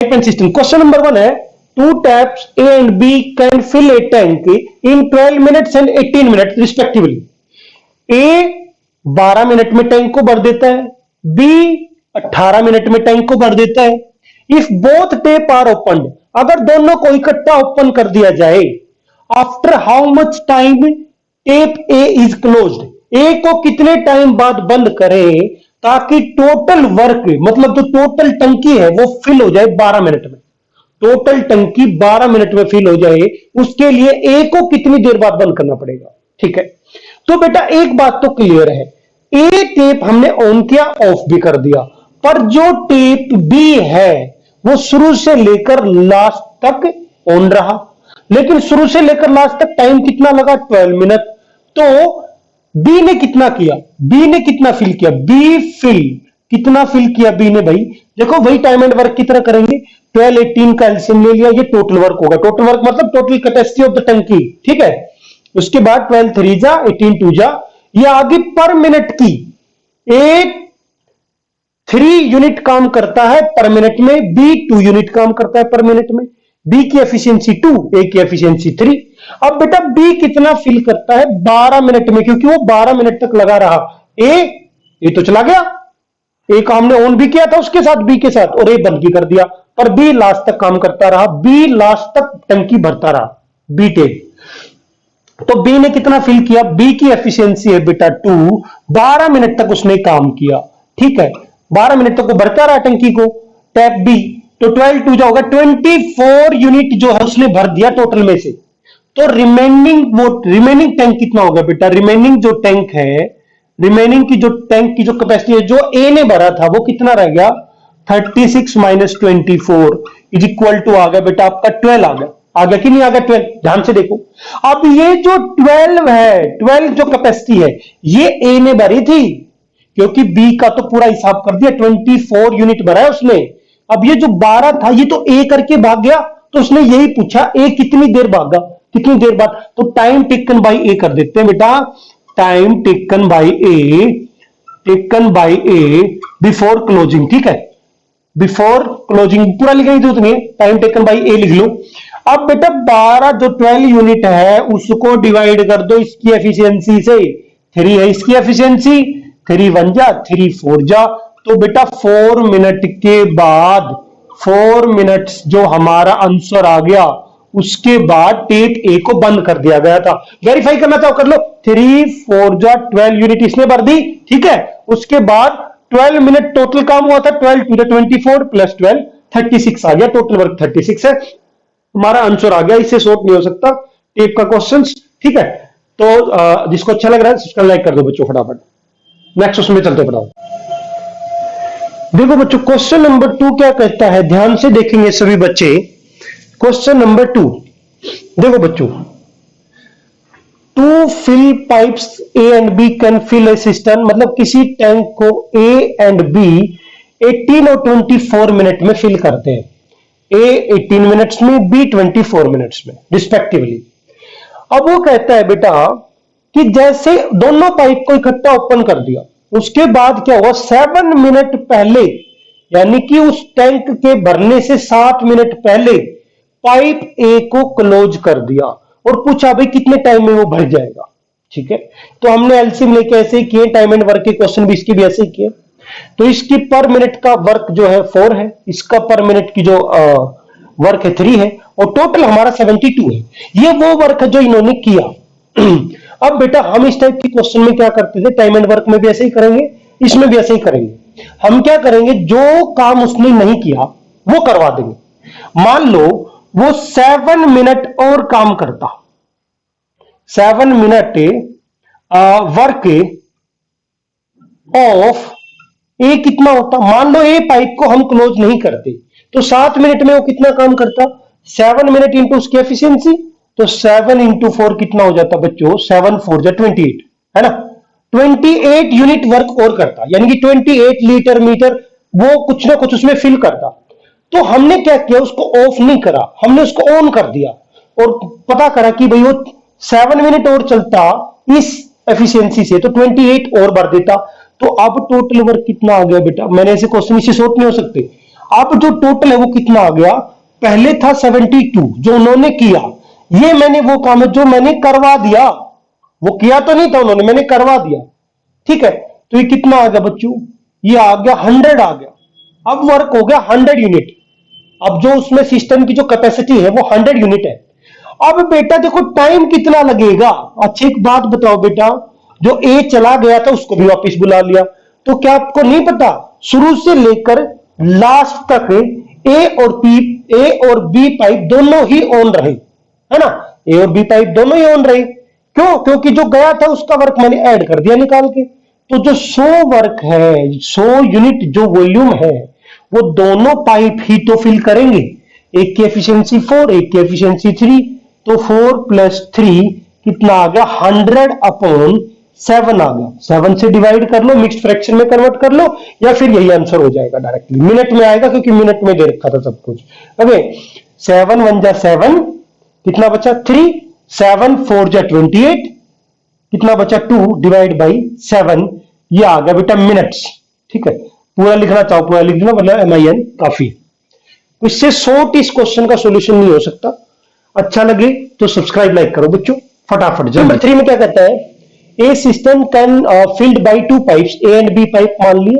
Tank system. Question number 1 है, two taps A and B can fill a tank in 12 minutes and 18 minutes respectively. A 12 minute में tank को भर देता है, B 18 minute में tank को भर देता है। If both tap are open, अगर दोनों को इकट्ठा ओपन कर दिया जाए, after how much time tap A is closed, A को कितने टाइम बाद बंद करें ताकि टोटल वर्क मतलब जो टोटल टंकी है वो फिल हो जाए 12 मिनट में। टोटल टंकी 12 मिनट में फिल हो जाए, उसके लिए ए को कितनी देर बाद बंद करना पड़ेगा। ठीक है, तो बेटा एक बात तो क्लियर है, ए टेप हमने ऑन किया, ऑफ भी कर दिया, पर जो टेप बी है वो शुरू से लेकर लास्ट तक ऑन रहा। लेकिन शुरू से लेकर लास्ट तक टाइम कितना लगा, 12 मिनट। तो बी ने कितना किया, बी ने कितना फिल किया, बी फिल कितना फिल किया बी ने, भाई देखो वही टाइम एंड वर्क की तरह करेंगे। 12 18 का एलसीएम ले लिया, ये टोटल वर्क होगा। टोटल वर्क मतलब टोटल कैपेसिटी ऑफ द टंकी। ठीक है, उसके बाद 12 3 जा 18 2 जा, ये आगे पर मिनट की। ए 3 यूनिट काम करता है पर मिनट में, बी 2 यूनिट काम करता है पर मिनट में। बी की एफिशिएंसी 2, ए की एफिशिएंसी 3। अब बेटा बी कितना फिल करता है 12 मिनट में, क्योंकि वो 12 मिनट तक लगा रहा। ए तो चला गया, ए का हमने ऑन भी किया था उसके साथ, बी के साथ, और ए बंद भी कर दिया, पर बी लास्ट तक काम करता रहा, बी लास्ट तक टंकी भरता रहा, बी टेप। तो बी ने कितना फिल किया, बी की एफिशिएंसी है बेटा 2, 12 मिनट तक उसने काम किया। ठीक है, 12 मिनट तक वो भरता रहा टंकी को, टैप बी। तो 12 2 जाओगा 24 यूनिट जो है उसने भर दिया टोटल में से। तो रिमेनिंग टैंक कितना होगा बेटा, रिमेनिंग जो टैंक है, रिमेनिंग की जो टैंक की जो कैपेसिटी है जो ए ने भरा था वो कितना रह गया, 36 माइनस 24 इज इक्वल टू आ गया बेटा आपका 12 आ गया कि नहीं आ गया 12। ध्यान से देखो, अब ये जो 12 है, 12 जो कैपेसिटी है ये ए ने भरी थी, क्योंकि बी का तो पूरा हिसाब कर दिया, 24 यूनिट भरा है उसने। अब ये जो 12 था ये तो ए करके भाग गया, तो उसने यही पूछा ए कितनी देर भागा, कितनी देर बाद। तो टाइम टेकन बाई ए कर देते हैं बेटा, time taken by A before closing. ठीक है, बिफोर क्लोजिंग पूरा लिखने की जरूरत नहीं है, टाइम टेकन बाई ए लिख लो। अब बेटा 12 जो 12 यूनिट है उसको डिवाइड कर दो इसकी एफिशिएंसी से, 3 है इसकी एफिशिएंसी, 3 1 जा 3 4 जा। तो बेटा 4 मिनट के बाद, 4 मिनट्स जो हमारा आंसर आ गया, उसके बाद टेप ए को बंद कर दिया गया था। वेरीफाई करना चाहो कर लो, 3 4 जा 12 यूनिट इसने भर दी। ठीक है, उसके बाद 12 मिनट टोटल काम हुआ था, 12 2 24 प्लस 12 36 आ गया, टोटल वर्क 36 है, हमारा आंसर आ गया। इससे शॉर्ट नहीं हो सकता टेप का क्वेश्चन। ठीक है, तो जिसको अच्छा लग रहा है सब्सक्राइब लाइक कर दो बच्चों फटाफट। नेक्स्ट क्वेश्चन में चलते फटाफट। देखो बच्चों क्वेश्चन नंबर 2 क्या कहता है, ध्यान से देखेंगे सभी बच्चे। क्वेश्चन नंबर 2 देखो बच्चों, two fill pipes A and B can fill a system, मतलब किसी टैंक को ए एंड बी 18 और 24 मिनट में फिल करते हैं। ए 18 मिनट्स में, बी 24 मिनट्स में रिस्पेक्टिवली। अब वो कहता है बेटा कि जैसे दोनों पाइप को इकट्ठा ओपन कर दिया, उसके बाद क्या हुआ, 7 मिनट पहले, यानी कि उस टैंक के भरने से 7 मिनट पहले पाइप ए को क्लोज कर दिया और पूछा भाई कितने टाइम में वो भर जाएगा। ठीक है, तो हमने एलसीएम लेके ऐसे ही किए, टाइम एंड वर्क के क्वेश्चन भी इसके भी ऐसे ही किए। तो इसकी पर मिनट का वर्क जो है 4 है, इसका पर मिनट की जो वर्क है 3 है, और टोटल हमारा 72 है। ये वो वर्क है जो इन्होंने किया। अब बेटा हम इस टाइप की क्वेश्चन में क्या करते थे, टाइम एंड वर्क में भी ऐसे ही करेंगे, इसमें भी ऐसे ही करेंगे। हम क्या करेंगे, जो काम उसने नहीं किया वो करवा देंगे। मान लो वो 7 मिनट और काम करता, 7 मिनट वर्क ऑफ ए कितना होता, मान लो ए पाइप को हम क्लोज नहीं करते तो 7 मिनट में वो कितना काम करता, 7 मिनट इंटू उसकी एफिशिएंसी, तो 7 इंटू 4 कितना हो जाता बच्चों, 7 4 जा 28 है ना, 28 यूनिट वर्क और करता, यानी कि 28 लीटर मीटर वो कुछ ना कुछ उसमें फिल करता। तो हमने क्या किया, उसको ऑफ नहीं करा, हमने उसको ऑन कर दिया और पता करा कि भाई वो 7 मिनट और चलता इस एफिशिएंसी से, तो 28 और भर देता। तो अब टोटल वर्क कितना आ गया बेटा, मैंने ऐसे क्वेश्चन इससे शॉर्ट नहीं हो सकते। अब जो टोटल है वो कितना आ गया, पहले था 72 जो उन्होंने किया, ये मैंने वो काम है जो मैंने करवा दिया, वो किया तो नहीं था उन्होंने, मैंने करवा दिया, ठीक है। तो ये कितना आ गया बच्चों, ये आ गया 100 आ गया। अब वर्क हो गया 100 यूनिट। अब जो उसमें सिस्टम की जो कैपेसिटी है वो 100 यूनिट है। अब बेटा देखो टाइम कितना लगेगा। अच्छा एक बात बताओ बेटा, जो ए चला गया था उसको भी वापस बुला लिया, तो क्या आपको नहीं पता शुरू से लेकर लास्ट तक ए और बी पाइप दोनों ही ऑन रहे, है ना, ए और बी पाइप दोनों ही ऑन रहे। क्यों? क्योंकि जो गया था उसका वर्क मैंने ऐड कर दिया निकाल के। तो जो 100 वर्क है, 100 यूनिट जो वॉल्यूम है, वो दोनों पाइप ही तो फिल करेंगे। एक की एफिशिएंसी 4, एक की एफिशिएंसी 3, तो 4 + 3 कितना आ गया, 100/7 आ गया। 7 से डिवाइड कर लो, मिक्स्ड फ्रैक्शन में कन्वर्ट कर लो, या फिर यही आंसर हो जाएगा डायरेक्टली, मिनट में आएगा क्योंकि मिनट में दे रखा था सब कुछ। ओके 7 × 1 = 7, कितना बचा 3, 7 × 4 = 28, कितना बचा 2 / 7, ये आ गया बेटा मिनट्स। ठीक है, पूरा लिखना चाहो पूरा लिख देना, मतलब MIN काफी। इससे शॉर्ट इस क्वेश्चन का सॉल्यूशन नहीं हो सकता। अच्छा लगे तो सब्सक्राइब लाइक करो बच्चों फटाफट। नंबर 3 में क्या कहता है, a system can filled by 2 pipes, A and B pipe मान लिए।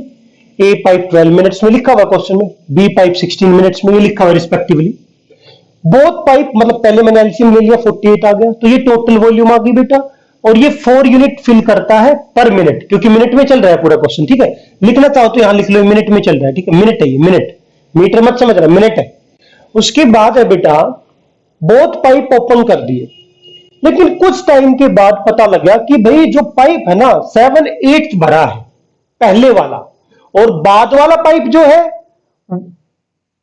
ए पाइप 12 मिनट्स में लिखा हुआ क्वेश्चन में, बी पाइप 16 मिनट्स में, ये लिखा हुआ रिस्पेक्टिवली। बोथ पाइप, मतलब पहले मैंने एलसीएम ले लिया 48 आ गया, तो ये टोटल वॉल्यूम आ गई बेटा, और ये 4 यूनिट फिल करता है पर मिनट, क्योंकि मिनट में चल रहा है पूरा क्वेश्चन। ठीक है, लिखना चाहो तो यहां लिख लो मिनट में चल रहा है। ठीक है, मिनट है ये, मिनट, मीटर मत समझ रहा, मिनट है। उसके बाद है बेटा बोथ पाइप ओपन कर दिए, लेकिन कुछ टाइम के बाद पता लगा कि भाई जो पाइप है ना 7/8 भरा है पहले वाला, और बाद वाला पाइप जो है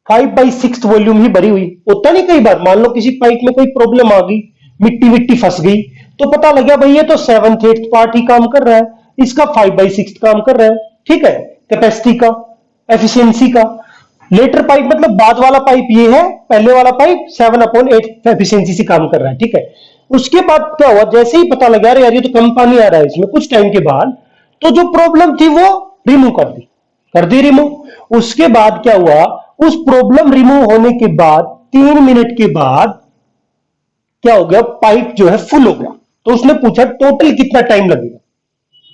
5/6 वॉल्यूम ही भरी हुई। होता नहीं कई बार, मान लो किसी पाइप में कोई प्रॉब्लम आ गई, मिट्टी विट्टी फंस गई, तो पता लगा भाई ये तो 7/8 पार्ट ही काम कर रहा है, इसका 5/6 काम कर रहा है। ठीक है, कैपेसिटी का, एफिशिएंसी का। लेटर पाइप मतलब बाद वाला पाइप ये है, पहले वाला पाइप 7/8 एफिशिएंसी से काम कर रहा है। ठीक है, उसके बाद क्या हुआ, जैसे ही पता लगा यार ये तो कम पानी आ रहा है इसमें, कुछ टाइम के बाद तो जो प्रॉब्लम थी वो रिमूव कर दी रिमूव। उसके बाद क्या हुआ, उस प्रॉब्लम रिमूव होने के बाद 3 मिनट के बाद क्या हो गया, पाइप जो है फुल हो गया। तो उसने पूछा टोटल कितना टाइम लगेगा।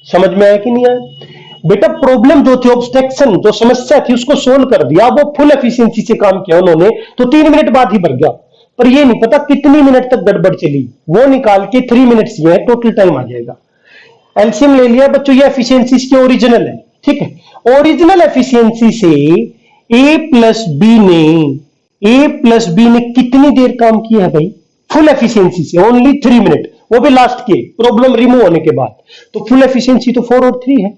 समझ में आया कि नहीं आया बेटा? प्रॉब्लम जो थी, ऑब्स्ट्रक्शन जो समस्या थी, उसको सोल्व कर दिया, वो फुल एफिशिएंसी से काम किया उन्होंने, तो 3 मिनट बाद ही भर गया। पर ये नहीं पता कितनी मिनट तक गड़बड़ चली, वो निकाल के 3 मिनट्स ये है, टोटल टाइम आ जाएगा। एलसीएम ले लिया बच्चों, ये एफिशिएंसी इसकी ओरिजिनल है। ठीक है, ओरिजिनल एफिशिएंसी से ए प्लस बी ने कितनी देर काम किया है भाई? फुल एफिशिएंसी से ओनली 3 मिनट, वो भी लास्ट के प्रॉब्लम रिमूव होने के बाद। तो फुल एफिशिएंसी तो 4 और 3 है,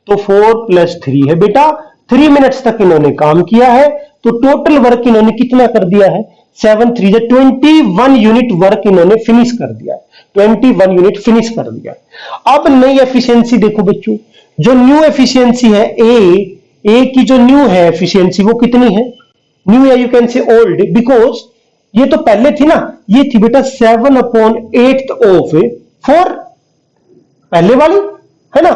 तो 4 + 3 है बेटा। 3 मिनट्स तक इन्होंने काम किया है, तो टोटल वर्क इन्होंने कितना कर दिया है, 7 × 3 = 21 यूनिट वर्क इन्होंने फिनिश कर दिया है। 21 यूनिट फिनिश कर दिया। अब नई एफिशिएंसी देखो बच्चों, जो न्यू एफिशिएंसी है ए की जो न्यू है एफिशिएंसी, वो कितनी है? न्यू या you can say old, because ये तो पहले थी ना, ये थी बेटा 7/8 ऑफ 4 पहले वाली, है ना।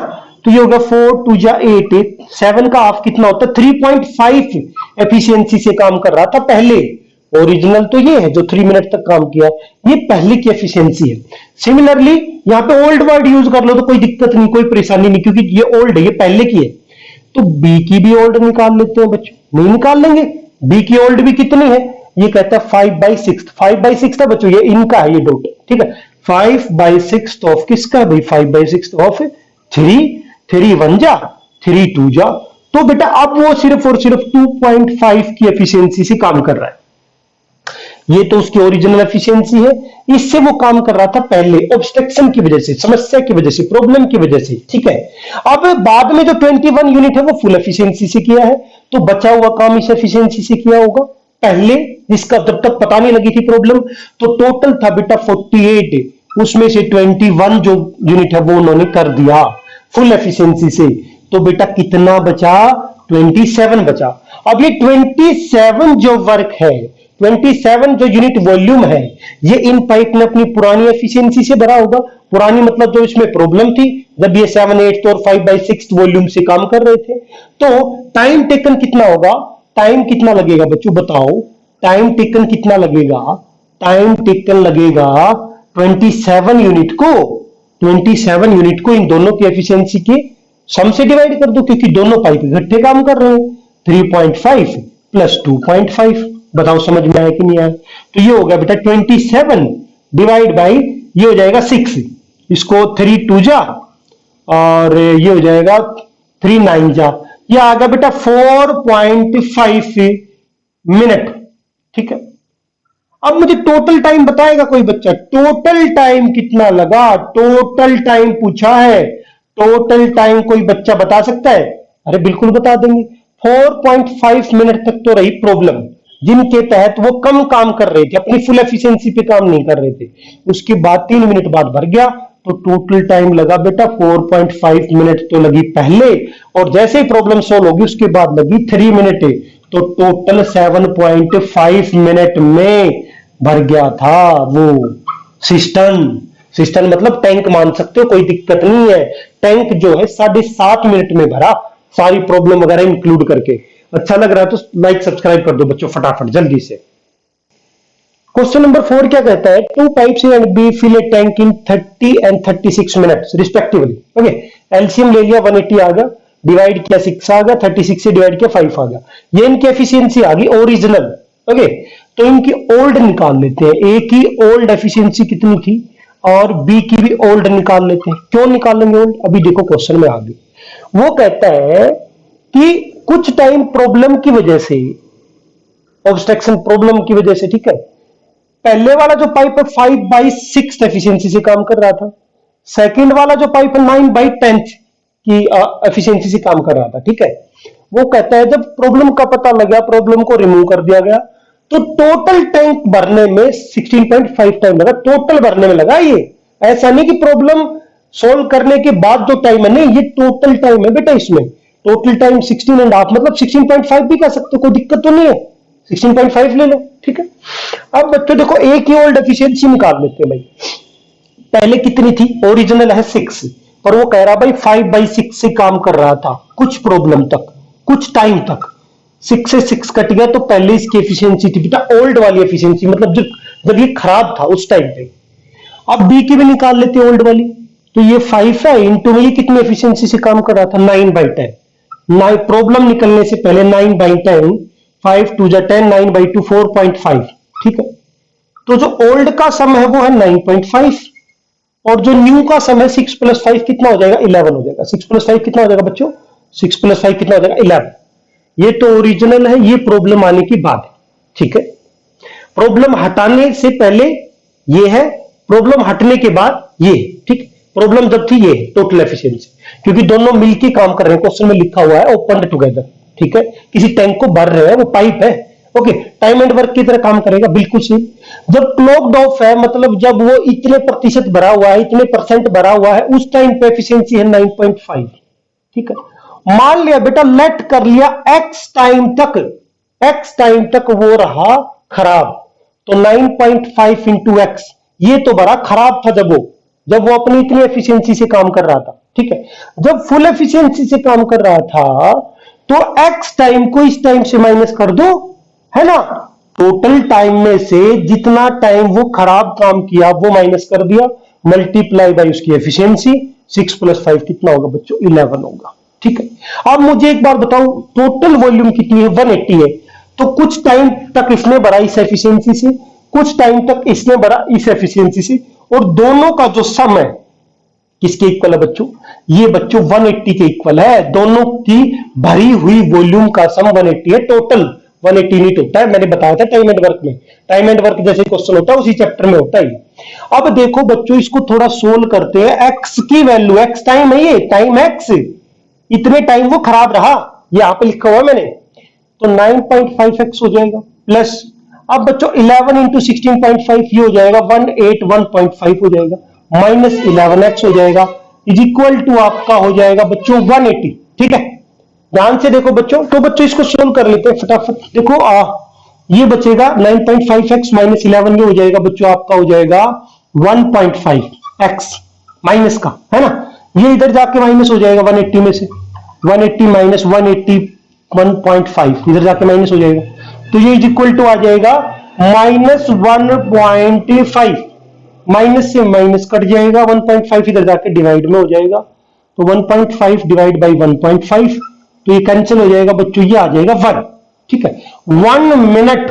तो ये होगा 4 × 2 = 8, 7 का हाफ कितना होता है, 3.5 एफिशिएंसी से काम कर रहा था पहले। ओरिजिनल तो ये है जो 3 मिनट तक काम किया, ये पहले की एफिशिएंसी है। सिमिलरली यहां पे ओल्ड वर्ड यूज कर लो तो कोई दिक्कत नहीं, कोई परेशानी नहीं, क्योंकि ये ओल्ड है, ये पहले की है। तो बी की भी ओल्ड निकाल लेते हैं बच्चों, नहीं निकाल लेंगे? बी की ओल्ड भी कितनी है, ये कहता है 5/6। 5/6 था बच्चों, ये इनका है ये डॉट। ठीक है, 5/6 ऑफ किसका भाई, 5/6 ऑफ 3, 3 × 1 = 3 × 2 = तो बेटा अब वो सिर्फ और सिर्फ 2.5 की एफिशिएंसी से काम कर रहा है। ये तो उसकी ओरिजिनल एफिशिएंसी है, इससे वो काम कर रहा था पहले, ऑब्स्ट्रक्शन की वजह से, समस्या की वजह से, प्रॉब्लम की वजह से। ठीक है, अब बाद में जो 21 यूनिट है वो फुल एफिशिएंसी से किया है, तो बचा हुआ काम इस एफिशिएंसी से किया होगा पहले, जिसका जब तक पता नहीं लगी थी प्रॉब्लम। तो टोटल था बेटा 48, उसमें से 21 जो यूनिट है वो उन्होंने कर दिया फुल एफिशिएंसी से। तो बेटा कितना बचा, 27 बचा। अब ये 27 जो वर्क है, 27 जो यूनिट वॉल्यूम है, ये इन पाइप ने अपनी पुरानी एफिशिएंसी से भरा होगा। पुरानी मतलब जो इसमें प्रॉब्लम थी, जब ये 7/8 और 5/6 वॉल्यूम से काम कर रहे थे। तो टाइम टेकन कितना होगा, टाइम कितना लगेगा बच्चों बताओ, टाइम टेकन कितना लगेगा, टाइम टेकन लगेगा 27 यूनिट को, 27 यूनिट को इन दोनों की एफिशिएंसी के सम से डिवाइड कर दो, क्योंकि दोनों पाइप इकट्ठे काम कर रहे हैं। 3.5 प्लस 2.5, बताओ समझ में आया कि नहीं आया। तो ये हो गया बेटा 27 डिवाइड बाई, ये हो जाएगा 6, इसको 3 2 जा और ये हो जाएगा 3 9 जा, ये आ गया बेटा 4.5 मिनट। ठीक है, अब मुझे टोटल टाइम बताएगा कोई बच्चा, टोटल टाइम कितना लगा, टोटल टाइम पूछा है, टोटल टाइम कोई बच्चा बता सकता है? अरे बिल्कुल बता देंगे। 4.5 मिनट तक तो रही प्रॉब्लम, जिनके तहत वो कम काम कर रहे थे, अपनी फुल एफिशिएंसी पे काम नहीं कर रहे थे, उसके बाद 3 मिनट बाद भर गया, तो टोटल टाइम लगा बेटा 4.5 मिनट तो लगी पहले, और जैसे ही प्रॉब्लम सोल्व होगी उसके बाद लगी 3 मिनट, तो टोटल 7.5 मिनट में भर गया था वो सिस्टम। सिस्टम मतलब टैंक मान सकते हो, कोई दिक्कत नहीं है। टैंक जो है 7.5 मिनट में भरा, सारी प्रॉब्लम वगैरह इंक्लूड करके। अच्छा लग रहा है तो लाइक सब्सक्राइब कर दो बच्चों फटाफट जल्दी से। क्वेश्चन नंबर 4 क्या कहता है, 2 pipes A and B fill a tank in 30 and 36 minutes respectively. Okay, LCM ले लिया 180 आ गया, डिवाइड किया 6 आ गया, 36 से डिवाइड किया 5 आ गया, ये इनकी एफिशिएंसी आ गई ओरिजिनल। ओके, तो इनकी ओल्ड निकाल लेते हैं, ए की ओल्ड एफिशिएंसी कितनी थी और बी की भी ओल्ड निकाल लेते हैं। क्यों निकालेंगे ओल्ड, अभी देखो क्वेश्चन में आगे। वो कहता है कि कुछ टाइम प्रॉब्लम की वजह से, ऑब्स्ट्रक्शन प्रॉब्लम की वजह से, ठीक है, पहले वाला जो पाइप है 5/6 एफिशिएंसी से काम कर रहा था, सेकंड वाला जो पाइप है 9/10 की एफिशिएंसी से काम कर रहा था। ठीक है, वो कहता है जब प्रॉब्लम का पता लगा, प्रॉब्लम को रिमूव कर दिया गया, तो टोटल टैंक भरने में 16.5 टाइम लगा, टोटल भरने में लगा। ये ऐसा नहीं कि प्रॉब्लम सोल्व करने के बाद जो टाइम है, नहीं, ये टोटल टाइम है बेटा। इसमें टोटल टाइम 16.5 मतलब 16.5 भी कह सकते हो, कोई दिक्कत तो नहीं है, 16.5 ले लो। ठीक है, अब बच्चों देखो ए की ओल्ड एफिशिएंसी निकाल लेते हैं भाई। पहले कितनी थी, ओरिजिनल है 6, पर वो कह रहा भाई 5/6 से काम कर रहा था कुछ प्रॉब्लम तक, कुछ टाइम तक। 6 से 6 कट गया तो पहले इसकी एफिशिएंसी थी बेटा ओल्ड वाली एफिशिएंसी, मतलब जब ये खराब था उस टाइम पे। अब बी की भी निकाल लेते हैं ओल्ड वाली, तो ये 5 है इंटू में ये कितनी एफिशिएंसी से काम कर रहा था 9/10। प्रॉब्लम निकलने से पहले 9/10, 5 2 जा 10, 9/2 4.5। ठीक है, तो जो ओल्ड का सम है वो है 9.5 और जो न्यू का सम है 6 + 5 कितना हो जाएगा 11 हो जाएगा। 6 + 5 कितना हो जाएगा बच्चों, 6 + 5 कितना हो जाएगा 11। ये तो ओरिजिनल है, ये प्रॉब्लम आने की बात है। ठीक है, प्रॉब्लम हटाने से पहले ये है, प्रॉब्लम हटने के बाद ये। ठीक, प्रॉब्लम जब थी ये टोटल एफिशिएंसी, क्योंकि दोनों मिलके काम कर रहे हैं, क्वेश्चन में लिखा हुआ है ओपन टुगेदर। ठीक है, किसी टैंक को भर रहे हैं, वो पाइप है। ओके, टाइम एंड वर्क की तरह काम करेगा, बिल्कुल सही। जब क्लोज्ड ऑफ है मतलब जब वो इतने प्रतिशत भरा हुआ है, इतने % भरा हुआ है, उस टाइम पे एफिशिएंसी है 9.5। ठीक है, मान लिया बेटा, लेट कर लिया x टाइम तक वो रहा खराब, तो 9.5 इंटू एक्स, ये तो बड़ा खराब था जब वो अपनी इतनी एफिशिएंसी से काम कर रहा था। ठीक है, जब फुल एफिशिएंसी से काम कर रहा था तो x टाइम को इस टाइम से माइनस कर दो, है ना, टोटल टाइम में से जितना टाइम वो खराब काम किया वो माइनस कर दिया, मल्टीप्लाई बाय उसकी एफिशिएंसी। 6 + 5 कितना होगा बच्चों 11 होगा। ठीक है, अब मुझे एक बार बताओ, टोटल वॉल्यूम कितनी है 180 है, तो कुछ टाइम तक इसने भरा इस एफिशिएंसी से, कुछ टाइम तक इसने भरा इस एफिशिएंसी से, और दोनों का जो सम है किसके इक्वल है बच्चों, ये बच्चों 180 के इक्वल है। दोनों की भरी हुई वॉल्यूम का सम 180 है। टोटल 180 यूनिट होता है, मैंने बताया था टाइम एंड वर्क में, टाइम एंड वर्क जैसे क्वेश्चन होता है उसी चैप्टर में होता है। अब देखो बच्चों, इसको थोड़ा सोल्व करते हैं। एक्स की वैल्यू, एक्स टाइम है, ये टाइम एक्स, इतने टाइम वो खराब रहा, ये यहां पे लिखा हुआ मैंने, तो 9.5x हो जाएगा प्लस, अब बच्चों 11 इंटू 16.5 ये हो जाएगा 181.5 हो जाएगा, माइनस 11x हो जाएगा, इज इक्वल टू आपका हो जाएगा बच्चों 180। ठीक है, ध्यान से देखो बच्चों, तो बच्चों इसको सोल्व कर लेते हैं फटाफट। देखो ये बचेगा 9.5x माइनस 11, ये हो जाएगा बच्चों आपका हो जाएगा 1.5x माइनस का, है ना, ये इधर जाके माइनस हो जाएगा 180 में से, 180 माइनस 180 1.5, इधर जाके माइनस हो जाएगा, तो ये इज इक्वल टू आ जाएगा -1.5, माइनस से माइनस कट जाएगा, 1.5 इधर जाके डिवाइड में हो जाएगा, तो 1.5 डिवाइड बाई 1.5, तो ये कैंसिल हो जाएगा बच्चों, ये आ जाएगा 1। ठीक है, 1 मिनट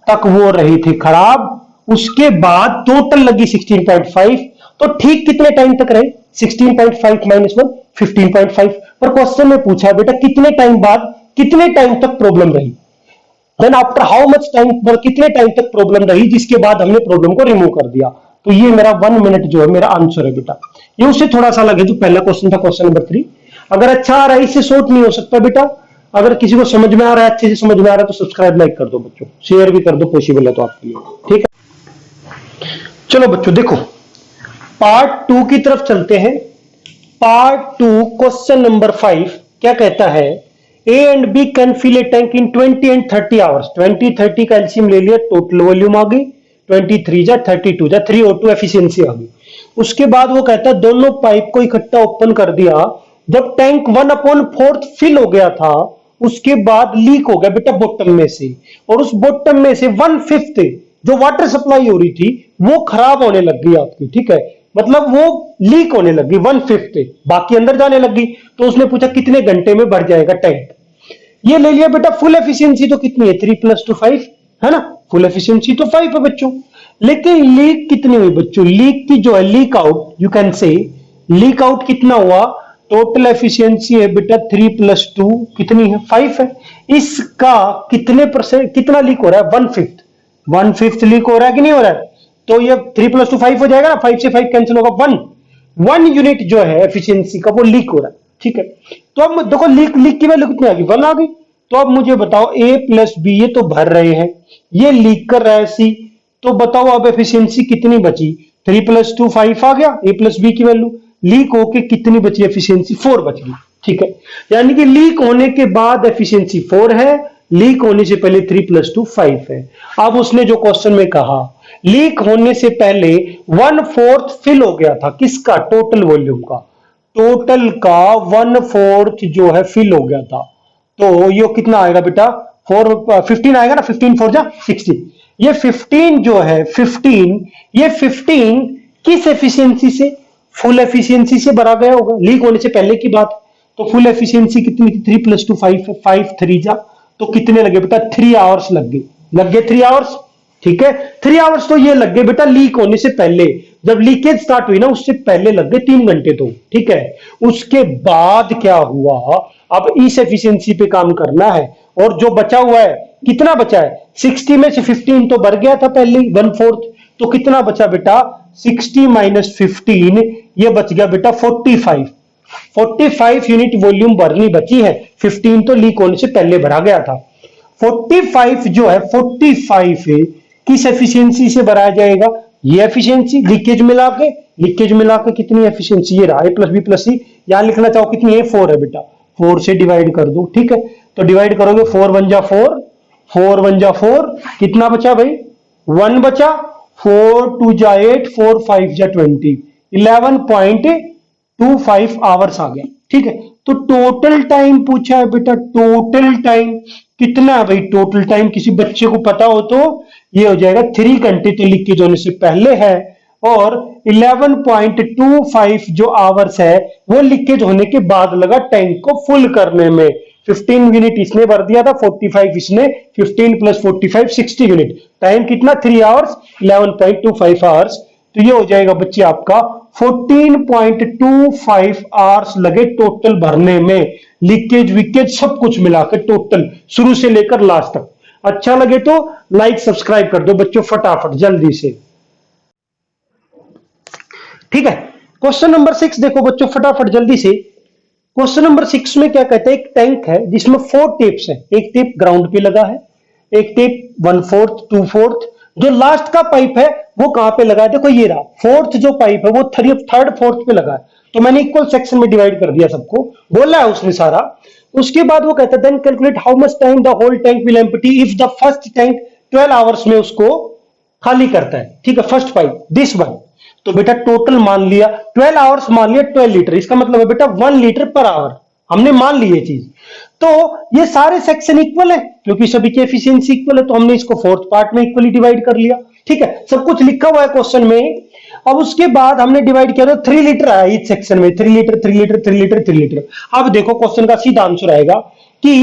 तक वो रही थी खराब, उसके बाद टोटल लगी 16.5, तो ठीक कितने टाइम तक रहे? 16.5 माइनस 1, 15.5। पर क्वेश्चन में पूछा बेटा कितने टाइम बाद, कितने टाइम तक प्रॉब्लम रही, then after how much time, कितने टाइम तक प्रॉब्लम रही, जिसके बाद हमने प्रॉब्लम को रिमूव कर दिया। तो ये मेरा 1 मिनट जो है मेरा आंसर है बेटा। ये उससे थोड़ा सा लगे जो पहला क्वेश्चन था, क्वेश्चन नंबर 3। अगर अच्छा आ रहा है, इससे शॉर्ट नहीं हो सकता बेटा। अगर किसी को समझ में आ रहा है, अच्छे से समझ में आ रहा है, तो सब्सक्राइब लाइक कर दो बच्चों, शेयर भी कर दो, पॉसिबल है तो आपके लिए। ठीक है, चलो बच्चों देखो पार्ट 2 की तरफ चलते हैं। पार्ट 2 क्वेश्चन नंबर 5 क्या कहता है? A and B can fill a tank in 20 and 30 hours. 20 30 का एलसीएम ले लिया, टोटल वॉल्यूम आ गई, 23 जा 32 जा 3O2 एफिशिएंसी आ गई। उसके बाद वो कहता है दोनों पाइप को इकट्ठा ओपन कर दिया, जब टैंक 1/4 फिल हो गया था, उसके बाद लीक हो गया बेटा बॉटम में से, और उस बॉटम में से 1/5 जो वाटर सप्लाई हो रही थी वो खराब होने लग गई आपकी। ठीक है, मतलब वो लीक होने लगी 1/5, बाकी अंदर जाने लगी। तो उसने पूछा कितने घंटे में भर जाएगा टैंक। ये ले लिया बेटा, फुल एफिशिएंसी तो कितनी है? 3 + 2 5 है ना, फुल एफिशिएंसी तो 5 है बच्चों। लेकिन लीक कितनी हुई बच्चों? लीक की जो है, leak out, you can say leak out कितना हुआ? टोटल एफिशिएंसी है बेटा 3 + 2 कितनी है? 5 है। इसका कितने परसेंट, कितना लीक हो रहा है? 1/5, 1/5 लीक हो रहा है कि नहीं हो रहा है? तो ये 3 + 2 5 हो जाएगा ना, 5 से 5 कैंसिल होगा, 1 यूनिट जो है एफिशिएंसी का वो लीक हो रहा है। ठीक है, तो अब देखो लीक की वैल्यू कितनी आ गई? 1 आ गई। तो अब मुझे बताओ A + B ये तो भर रहे हैं, ये लीक कर रहा है C, तो बताओ अब एफिशिएंसी कितनी बची? 3 + 2 5 आ गया, A + B की वैल्यू, लीक होके कितनी बची एफिशिएंसी? 4 बच गई। ठीक है, यानी कि लीक होने के बाद एफिशिएंसी 4 है, लीक होने से पहले 3 + 2 5 है। अब उसने जो क्वेश्चन में कहा लीक होने से पहले 1/4 फिल हो गया था, किसका? टोटल वॉल्यूम का, टोटल का 1/4 जो है फिल हो गया था। तो ये कितना आएगा बेटा? 15 आएगा ना, 15 4 जा 16। ये 15 जो है 15, ये 15 किस एफिशिएंसी से? फुल एफिशिएंसी से भरा गया होगा, लीक होने से पहले की बात। तो फुल एफिशिएंसी कितनी थी? 3 + 2 5 है, 5 3 जा, तो कितने लगे बेटा? 3 आवर्स लग गए 3 आवर्स। ठीक है, 3 आवर्स तो ये लग गए बेटा लीक होने से पहले, जब लीकेज स्टार्ट हुई ना उससे पहले लग गए 3 घंटे तो। ठीक है, उसके बाद क्या हुआ? अब इस एफिशिएंसी पे काम करना है, और जो बचा हुआ है कितना बचा है? 60 में से 15 तो भर गया था पहले 1/4, तो कितना बचा बेटा? 60 - 15, ये बच गया बेटा 45। 45 यूनिट वॉल्यूम भरनी बची है, 15 तो लीक होने से पहले भरा गया था। 45 जो है 45 किस एफिशिएंसी से भराया जाएगा? ये एफिशिएंसी लीकेज मिला के कितनी एफिशिएंसी? ये रहा A + B + C, यहां लिखना चाहो कितनी है? 4 है बेटा, 4 से डिवाइड कर दो। ठीक है, तो डिवाइड करोगे 4 1 जा 4, 4 1 जा 4, कितना बचा भाई? 1 बचा, 4 2 जा 8, 4 5 जा 20, 11.25 आवर्स आ गया। ठीक है, तो टोटल टाइम पूछा है बेटा, टोटल टाइम कितना है भाई? टोटल टाइम किसी बच्चे को पता हो तो ये हो जाएगा 3 घंटे, तो लीकेज होने से पहले है, और 11.25 जो आवर्स है वो लीकेज होने के बाद लगा टैंक को फुल करने में। 15 यूनिट इसने भर दिया था, 45 इसने, 15 + 45 60 यूनिट, टाइम कितना? 3 आवर्स, 11.25 आवर्स। तो ये हो जाएगा बच्चे आपका 14.25 आवर्स लगे टोटल भरने में, लीकेज विकेज सब कुछ मिलाकर टोटल शुरू से लेकर लास्ट तक। अच्छा लगे तो लाइक सब्सक्राइब कर दो बच्चों फटाफट जल्दी से। ठीक है, क्वेश्चन नंबर 6 देखो बच्चों फटाफट जल्दी से। क्वेश्चन नंबर 6 में क्या कहते हैं? एक टैंक है जिसमें 4 टेप्स है, एक टेप ग्राउंड पे लगा है, एक टेप 1/4 2/4, जो लास्ट का पाइप है वो कहां पे लगा है? देखो ये रहा, 4th जो पाइप है वो 3rd 4th पे लगा है, तो मैंने इक्वल सेक्शन में डिवाइड कर दिया, सबको बोला है उसने सारा। उसके बाद वो कहता है then calculate how much time the whole tank will empty if the first tank 12 hours में उसको खाली करता है। ठीक है, फर्स्ट पाइप दिस वन, तो बेटा टोटल मान लिया 12 आवर्स, मान लिया 12 लीटर, इसका मतलब है बेटा 1 लीटर पर आवर, हमने मान ली ये चीज। तो ये सारे सेक्शन इक्वल है क्योंकि सभी की एफिशिएंसी इक्वल है, तो हमने इसको फोर्थ पार्ट में इक्वली डिवाइड कर लिया। ठीक है, सब कुछ लिखा हुआ है क्वेश्चन में। अब उसके बाद हमने डिवाइड किया तो 3 लीटर आया इस सेक्शन में, 3 लीटर 3 लीटर 3 लीटर 3 लीटर। अब देखो क्वेश्चन का सीधा आंसर आएगा कि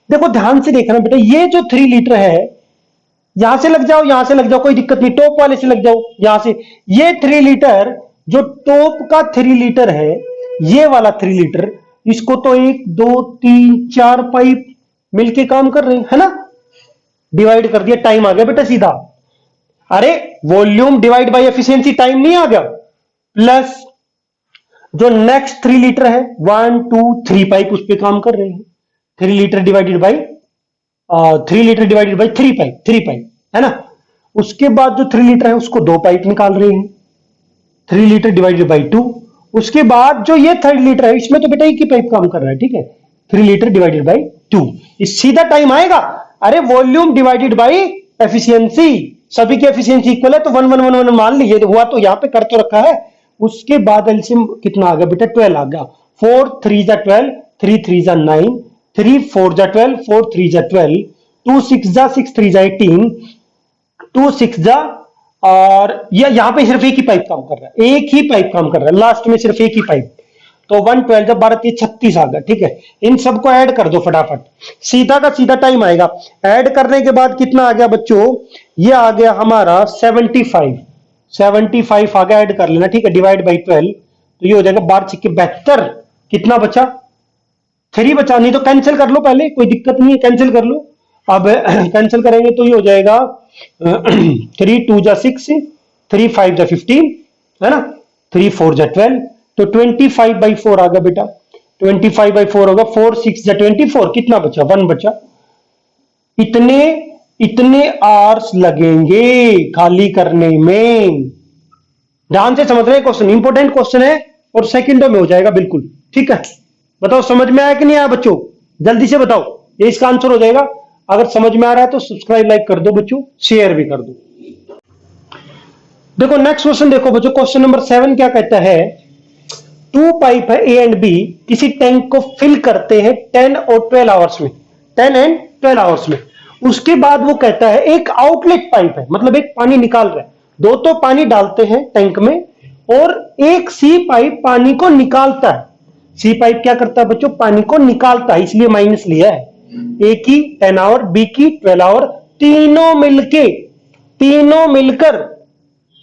देखो ध्यान से देखना बेटा, ये जो 3 लीटर है, यहां से लग जाओ, यहां से लग जाओ, कोई दिक्कत नहीं, टॉप वाले से लग जाओ यहां से। ये 3 लीटर जो टॉप का 3 लीटर है, ये वाला 3 लीटर, इसको तो 1 2 3 4 पाइप मिलके काम कर रहे हैं, है ना। डिवाइड कर दिया, टाइम आ गया बेटा सीधा। अरे volume divide by efficiency, time नहीं आ गया। प्लस जो नेक्स्ट 3 लीटर है, 1 2 3 पाइप उस पर काम कर रहे हैं। 3 litre divided by 3 litre divided by 3 pipe, 3 pipe, है ना। उसके बाद जो 3 लीटर है उसको 2 पाइप निकाल रहे हैं, 3 लीटर डिवाइडेड बाई 2। उसके बाद जो ये 3 लीटर है, इसमें तो बेटा एक ही पाइप काम कर रहा है, ठीक है। 3 लीटर डिवाइडेड बाई 2, इस सीधा टाइम आएगा। अरे वॉल्यूम डिवाइडेड बाई एफिशिएंसी, सभी की एफिशिएंसी इक्वल है तो 1 1 1 1 मान लीजिए, हुआ तो यहां पे कर तो रखा है। उसके बाद एलसीएम कितना आ गया बेटा, 12 आ गया। 4 3 जा 12, 3 3 जा 9, 3 4 जा 12, 4 3 जा 12, 2 6 जा 6 3 जा 18, 2 6 जा, और ये यहां पे सिर्फ एक ही पाइप काम कर रहा है, एक ही पाइप काम कर रहा है, लास्ट में सिर्फ एक ही पाइप। तो 1 12 जब 12 36 आ गया, ठीक है। इन सबको ऐड कर दो फटाफट, सीधा का सीधा टाइम आएगा। ऐड करने के बाद कितना आ गया बच्चों, ये आ गया हमारा 75, 75 आ गया, ऐड कर लेना, ठीक है। डिवाइड बाई 12, तो ये हो जाएगा 12 6 72, कितना बचा, 3 बचा। नहीं तो कैंसिल कर लो पहले, कोई दिक्कत नहीं है, कैंसिल कर लो। अब कैंसिल करेंगे तो ये हो जाएगा 3 2 जा 6, 3 5 जा 15, है ना, 3 4 जा 12, तो 25/4 आ गया बेटा। 25/4 होगा, 4 6 जा 24, कितना बचा, 1 बचा। इतने इतने आवर्स लगेंगे खाली करने में। ध्यान से समझ रहे हैं, क्वेश्चन इंपॉर्टेंट क्वेश्चन है और सेकंडों में हो जाएगा बिल्कुल, ठीक है। बताओ समझ में आया कि नहीं आया बच्चों, जल्दी से बताओ, ये इसका आंसर हो जाएगा। अगर समझ में आ रहा है तो सब्सक्राइब लाइक कर दो बच्चों, शेयर भी कर दो। देखो नेक्स्ट क्वेश्चन देखो बच्चों, क्वेश्चन नंबर 7 क्या कहता है, 2 पाइप है ए एंड बी, किसी टैंक को फिल करते हैं 10 और 12 आवर्स में, 10 एंड 12 आवर्स में। उसके बाद वो कहता है एक आउटलेट पाइप है, मतलब एक पानी निकाल रहा है, 2 तो पानी डालते हैं टैंक में और एक सी पाइप पानी को निकालता है। सी पाइप क्या करता है बच्चों, पानी को निकालता है, इसलिए माइनस लिया है। ए की 10 आवर, बी की 12 आवर, तीनों मिलकर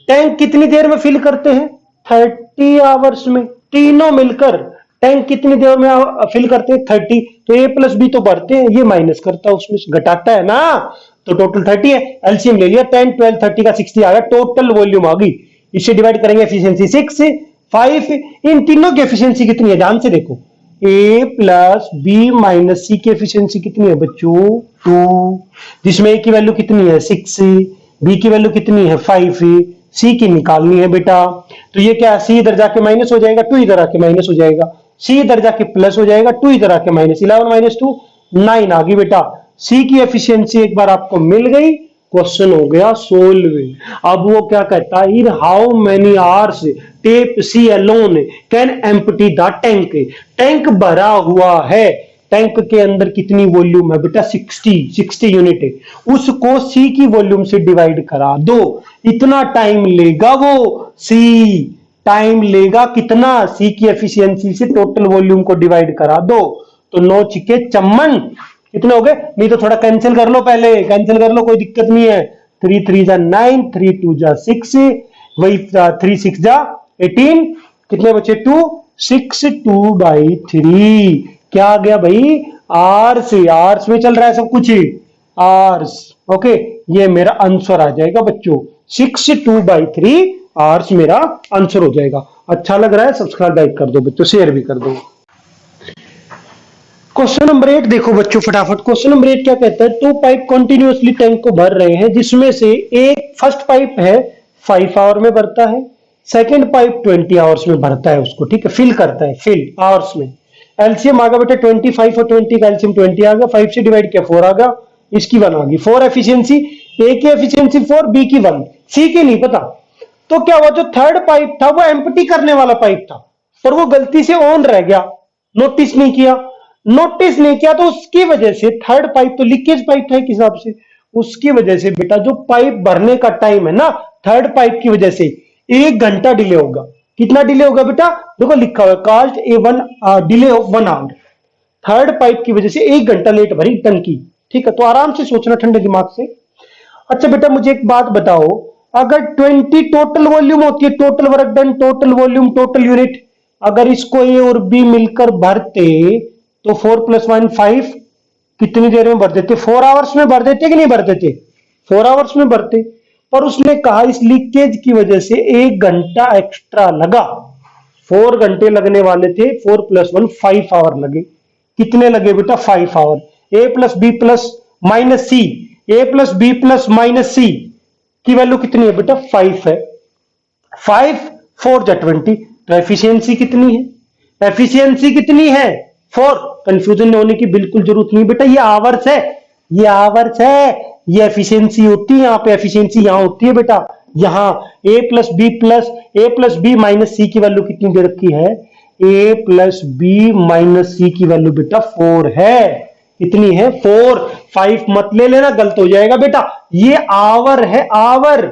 टैंक कितनी देर में फिल करते हैं, 30 आवर्स में। तीनों मिलकर टैंक कितनी देर में फिल करते हैं, 30। तो ए प्लस बी तो बढ़ते हैं, ये माइनस करता है, उसमें घटाता है ना, तो टोटल 30 है। एलसीएम ले लिया, 10 12 30 का 60 आ गया, टोटल वॉल्यूम आ गई। इससे डिवाइड करेंगे, एफिशिएंसी 6 5। इन तीनों की एफिशिएंसी कितनी है, ध्यान से देखो, ए प्लस बी माइनस सी की एफिशिएंसी कितनी है बच्चों, 2, जिसमें ए की वैल्यू कितनी है 6, बी की वैल्यू कितनी है 5, सी की निकालनी है बेटा। तो ये क्या, सी इधर जाके माइनस हो जाएगा, 2 इधर आके माइनस हो जाएगा, सी इधर जाके प्लस हो जाएगा, 2 इधर आके माइनस, 11 माइनस 2 9 आ गई बेटा। सी की एफिशिएंसी एक बार आपको मिल गई, क्वेश्चन हो गया सोल्व। अब वो क्या कहता है, in how many hours tap C alone can empty the tank. Tank भरा हुआ है, टैंक के अंदर कितनी वॉल्यूम है बेटा, 60 यूनिट है, उसको सी की वॉल्यूम से डिवाइड करा दो, इतना टाइम लेगा वो सी। टाइम लेगा कितना, सी की एफिशिएंसी से टोटल वॉल्यूम को डिवाइड करा दो, तो 9 छिके 54 कितने हो गए। नहीं तो थोड़ा कैंसिल कर लो, पहले कैंसिल कर लो, कोई दिक्कत नहीं है। 3 3 जा 9, 3 2 जा 6, वही 3 6 जा 18, कितने बचे 2 6 2/3। क्या आ गया भाई, आर्स, आर्स में चल रहा है सब कुछ, आर्स। ओके, ये मेरा आंसर आ जाएगा बच्चों, 6 2/3 आर्स मेरा आंसर हो जाएगा। अच्छा लग रहा है, सब्सक्राइब लाइक कर दो बच्चों, शेयर भी कर दो। क्वेश्चन नंबर 8 देखो बच्चों फटाफट, क्वेश्चन नंबर 8 क्या कहता है, 2 पाइप कंटिन्यूअसली टैंक को भर रहे हैं, जिसमें से एक फर्स्ट पाइप है 5 आवर में भरता है, सेकंड पाइप 20 आवर्स में भरता है उसको, ठीक है, फिल करता है, फिल आवर्स में। एलसीएम आ गया बेटा 25 और 20 का एलसीएम 20 आ गया, 5 से डिवाइड किया 4 आ गया, इसकी 1 आ गई। 4 एफिशिएंसी, ए की एफिशिएंसी 4, बी की 1, सी की नहीं पता। तो क्या हुआ, जो थर्ड पाइप था वो एम्प्टी करने वाला पाइप था, पर वो गलती से ऑन रह गया, नोटिस नहीं किया। नोटिस नहीं किया तो उसकी वजह से थर्ड पाइप तो लीकेज पाइप था एक हिसाब से, उसकी वजह से बेटा जो पाइप भरने का टाइम है ना थर्ड पाइप की वजह से 1 घंटा डिले होगा। कितना डिले होगा बेटा, देखो लिखा हुआ है cost a one delay of 1 hour. Third pipe की वजह से 1 घंटा लेट भरी टंकी। ठीक है, तो आराम से सोचना ठंडे दिमाग से। अच्छा बेटा मुझे एक बात बताओ, अगर 20 टोटल वॉल्यूम होती है, total work done, total volume, total unit, अगर इसको ए और बी मिलकर भरते तो 4 + 1 5 कितनी देर में भर देते, 4 आवर्स में भर देते कि नहीं भर देते, 4 आवर्स में भरते। पर उसने कहा इस लीकेज की वजह से 1 घंटा एक्स्ट्रा लगा, 4 घंटे लगने वाले थे, 4 + 1 5 आवर लगे। कितने लगे बेटा, 5 hour. A plus B plus minus C, A plus B plus minus C की वैल्यू कितनी है बेटा, 5 है। 5 4 जा 20, तो एफिशिएंसी कितनी है, एफिशिएंसी कितनी है 4। कंफ्यूजन होने की बिल्कुल जरूरत नहीं बेटा, ये आवर्स है, ये आवर्स है, ये एफिशिएंसी होती है, यहाँ पे एफिशिएंसी यहाँ होती है बेटा। यहाँ ए प्लस बी माइनस सी की वैल्यू कितनी दे रखी है, ए प्लस बी माइनस सी की वैल्यू बेटा 4 है। कितनी है, 4। 5 मत ले लेना, गलत हो जाएगा बेटा, ये आवर है, आवर,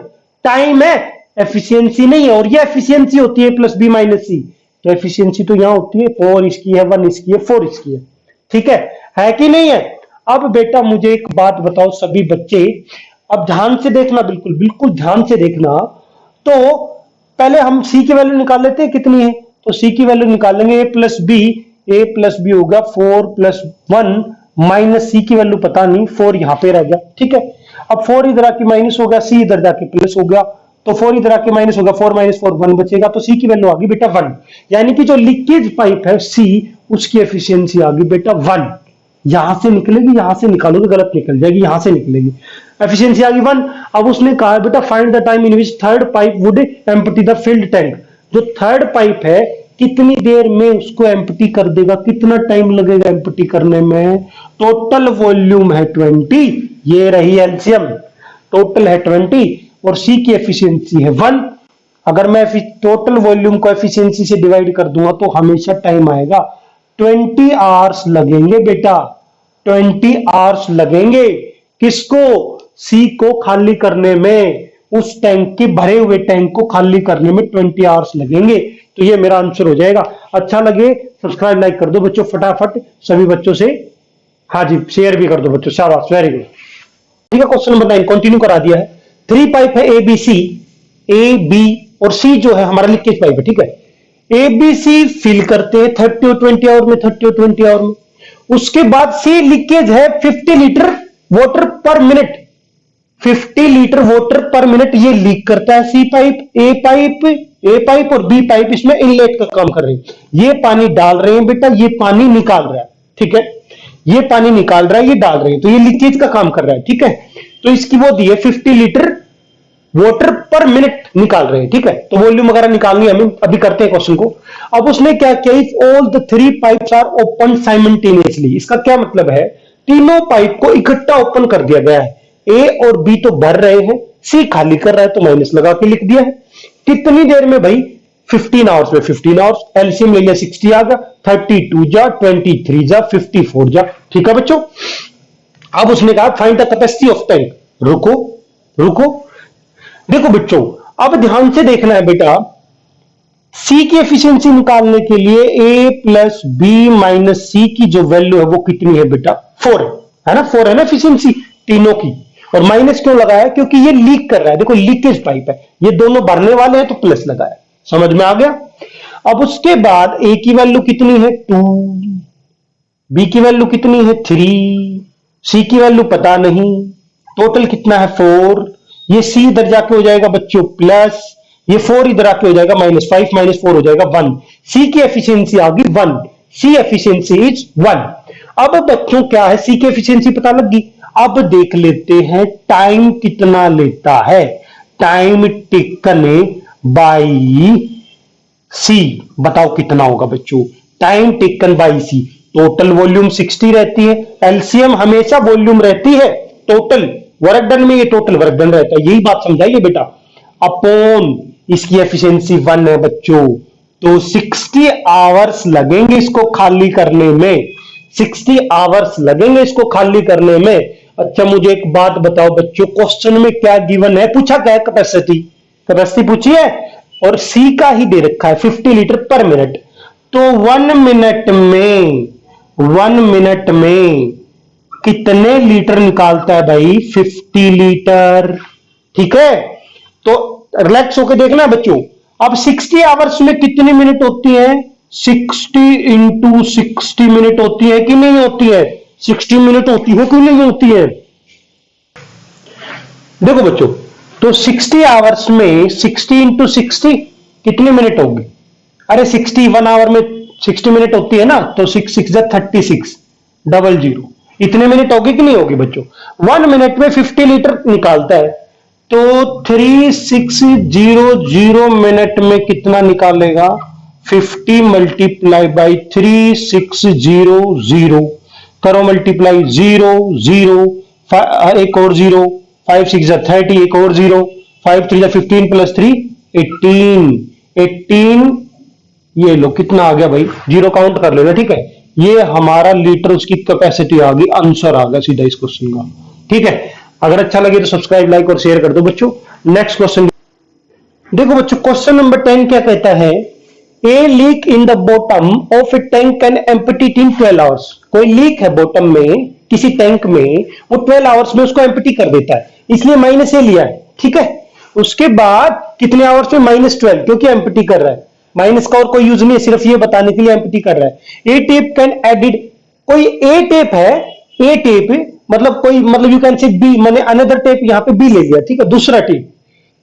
टाइम है, एफिशिएंसी नहीं है। और ये एफिशिएंसी होती है प्लस बी माइनस सी, तो एफिशिएंसी तो यहां होती है, 4 इसकी है, 1 इसकी है, 4 इसकी है। ठीक है कि नहीं है। अब बेटा मुझे एक बात बताओ सभी बच्चे, अब ध्यान से देखना, बिल्कुल बिल्कुल ध्यान से देखना। तो पहले हम सी की वैल्यू निकाल लेते हैं कितनी है, तो सी की वैल्यू निकालेंगे, ए प्लस बी होगा 4 + 1 माइनस सी की वैल्यू पता नहीं, 4 यहां पे रह गया। ठीक है, अब 4 इधर आके माइनस हो गया, सी इधर जाके प्लस हो गया, तो 4 इधर आके माइनस होगा, 4 - 4 1 बचेगा, तो सी की वैल्यू आ गई बेटा 1। यानी कि जो लीकेज पाइप है सी, उसकी एफिशिएंसी आ गई बेटा 1। यहां से निकलेगी, यहां से निकालोगे गलत निकल जाएगी, यहां से निकलेगी, एफिशिएंसी आ गई 1। अब उसने कहा है बेटा find the time in which third pipe would empty the field tank. जो थर्ड पाइप है कितनी देर में उसको एम्प्टी कर देगा, कितना टाइम लगेगा एम्प्टी करने में। टोटल वॉल्यूम है 20, ये रही एलसीएम, टोटल है 20 और सी की एफिशिएंसी है 1। अगर मैं टोटल वॉल्यूम को एफिशिएंसी से डिवाइड कर दूंगा तो हमेशा टाइम आएगा, 20 आवर्स लगेंगे बेटा, 20 आवर्स लगेंगे। किसको, सी को खाली करने में, उस टैंक के भरे हुए टैंक को खाली करने में 20 आवर्स लगेंगे। तो ये मेरा आंसर हो जाएगा। अच्छा लगे सब्सक्राइब लाइक कर दो बच्चों फटाफट सभी बच्चों से, हाँ जी शेयर भी कर दो बच्चों, शाबाश, वेरी गुड। ठीक है, क्वेश्चन नंबर 9 कंटिन्यू करा दिया है। 3 पाइप है A B C, A B और सी जो है हमारा लीकेज पाइप है। ठीक है, ए बी सी फिल करते हैं 30 और 20 आवर में, 30 और 20 आवर में। उसके बाद सी लीकेज है 50 लीटर वाटर पर मिनट, 50 लीटर वाटर पर मिनट ये लीक करता है। सी पाइप, ए पाइप और बी पाइप इसमें इनलेट का काम कर रहे हैं, ये पानी डाल रहे हैं बेटा, ये पानी निकाल रहा है। ठीक है, ये पानी निकाल रहा है, ये डाल रहे हैं, तो ये लीकेज का काम कर रहा है। ठीक है, तो इसकी वो दी है 50 लीटर वाटर पर मिनट निकाल रहे हैं। ठीक है, तो वॉल्यूम वगैरह निकालनी है, हमें अभी करते हैं क्वेश्चन को। अब उसने क्या किया, if all the 3 pipes are open simultaneously, इसका क्या मतलब है, तीनों पाइप को इकट्ठा ओपन कर दिया गया है। ए और बी तो भर रहे हैं, सी खाली कर रहा है, तो माइनस लगा के लिख दिया है। कितनी देर में भाई, 15 आवर्स में, 15 आवर्स, एलसीएम ले लिया 60 आ गया, 32 जा 23 जा 54 जा। ठीक है बच्चों, अब उसने कहा find the capacity of tank. रुको रुको, देखो बच्चों अब ध्यान से देखना है बेटा, सी की एफिशिएंसी निकालने के लिए ए प्लस बी माइनस सी की जो वैल्यू है वो कितनी है बेटा, 4 है ना, 4 है ना एफिशिएंसी तीनों की। और माइनस क्यों लगाया, क्योंकि ये लीक कर रहा है, देखो लीकेज पाइप है, ये दोनों भरने वाले हैं तो प्लस लगाया। समझ में आ गया। अब उसके बाद ए की वैल्यू कितनी है 2, बी की वैल्यू कितनी है 3, सी की वैल्यू पता नहीं, टोटल कितना है 4। ये सी इधर जाके हो जाएगा बच्चों प्लस, ये 4 इधर आके हो जाएगा माइनस, 5 - 4 हो जाएगा 1। सी की एफिशिएंसी आ गई 1, सी एफिशिएंसी इज 1। अब बच्चों क्या है, सी की एफिशिएंसी पता लग गई। अब देख लेते हैं टाइम कितना लेता है, टाइम टेकन बाई सी, बताओ कितना होगा बच्चों, time taken by C. Total volume 60 रहती है, एलसीएम हमेशा वॉल्यूम रहती है, टोटल वर्क डन में ये टोटल वर्क डन रहता है, यही बात समझाइए बेटा। अपॉन इसकी एफिशिएंसी 1 है बच्चों, तो 60 आवर्स लगेंगे इसको खाली करने में। 60 आवर्स लगेंगे इसको खाली करने में। अच्छा मुझे एक बात बताओ बच्चों, क्वेश्चन में क्या गिवन है, पूछा क्या है, कैपेसिटी, कैपेसिटी पूछी है और सी का ही दे रखा है 50 लीटर पर मिनट। तो 1 मिनट में कितने लीटर निकालता है भाई, 50 लीटर। ठीक है, तो रिलैक्स होकर देखना बच्चों। अब 60 आवर्स में कितनी मिनट होती है, 60 इंटू 60 मिनट होती है कि नहीं होती है, 60 मिनट होती है कि नहीं होती है। देखो बच्चों, तो 60 आवर्स में 60 इंटू 60 कितनी मिनट होगी, अरे 61 आवर में 60 मिनट होती है ना, तो 6 6 36 00 इतने मिनट होगी कि नहीं होगी बच्चों। 1 मिनट में 50 लीटर निकालता है, तो 3600 मिनट में कितना निकालेगा, 50 मल्टीप्लाई बाई 3600, करो मल्टीप्लाई, 0 0 एक और 0, 5 6 30, एक और 0, 5 3 15 प्लस 3 18, ये लो कितना आ गया भाई, 0 काउंट कर लेना। ठीक है, ये हमारा लीटर उसकी कैपेसिटी आ गई, आंसर आ गया सीधा इस क्वेश्चन का। ठीक है, अगर अच्छा लगे तो सब्सक्राइब, लाइक और शेयर कर दो बच्चों। नेक्स्ट क्वेश्चन देखो बच्चों, क्वेश्चन नंबर 10 क्या कहता है, a leak in the bottom of a tank can empty in 12 hours. कोई लीक है बॉटम में किसी टैंक में, वो 12 आवर्स में उसको एम्प्टी कर देता है, इसलिए माइनस ए लिया है। ठीक है, उसके बाद कितने आवर्स में, -12, क्योंकि एम्प्टी कर रहा है, माइनस का और कोई यूज नहीं है, सिर्फ ये बताने के लिए एम्प्टी कर रहा है। ए टेप कैन एडिड, कोई ए टेप है, ए टेप मतलब कोई, मतलब यू कैन से बी, मैंने अनदर टेप यहां पे बी ले लिया। ठीक है, दूसरा टेप,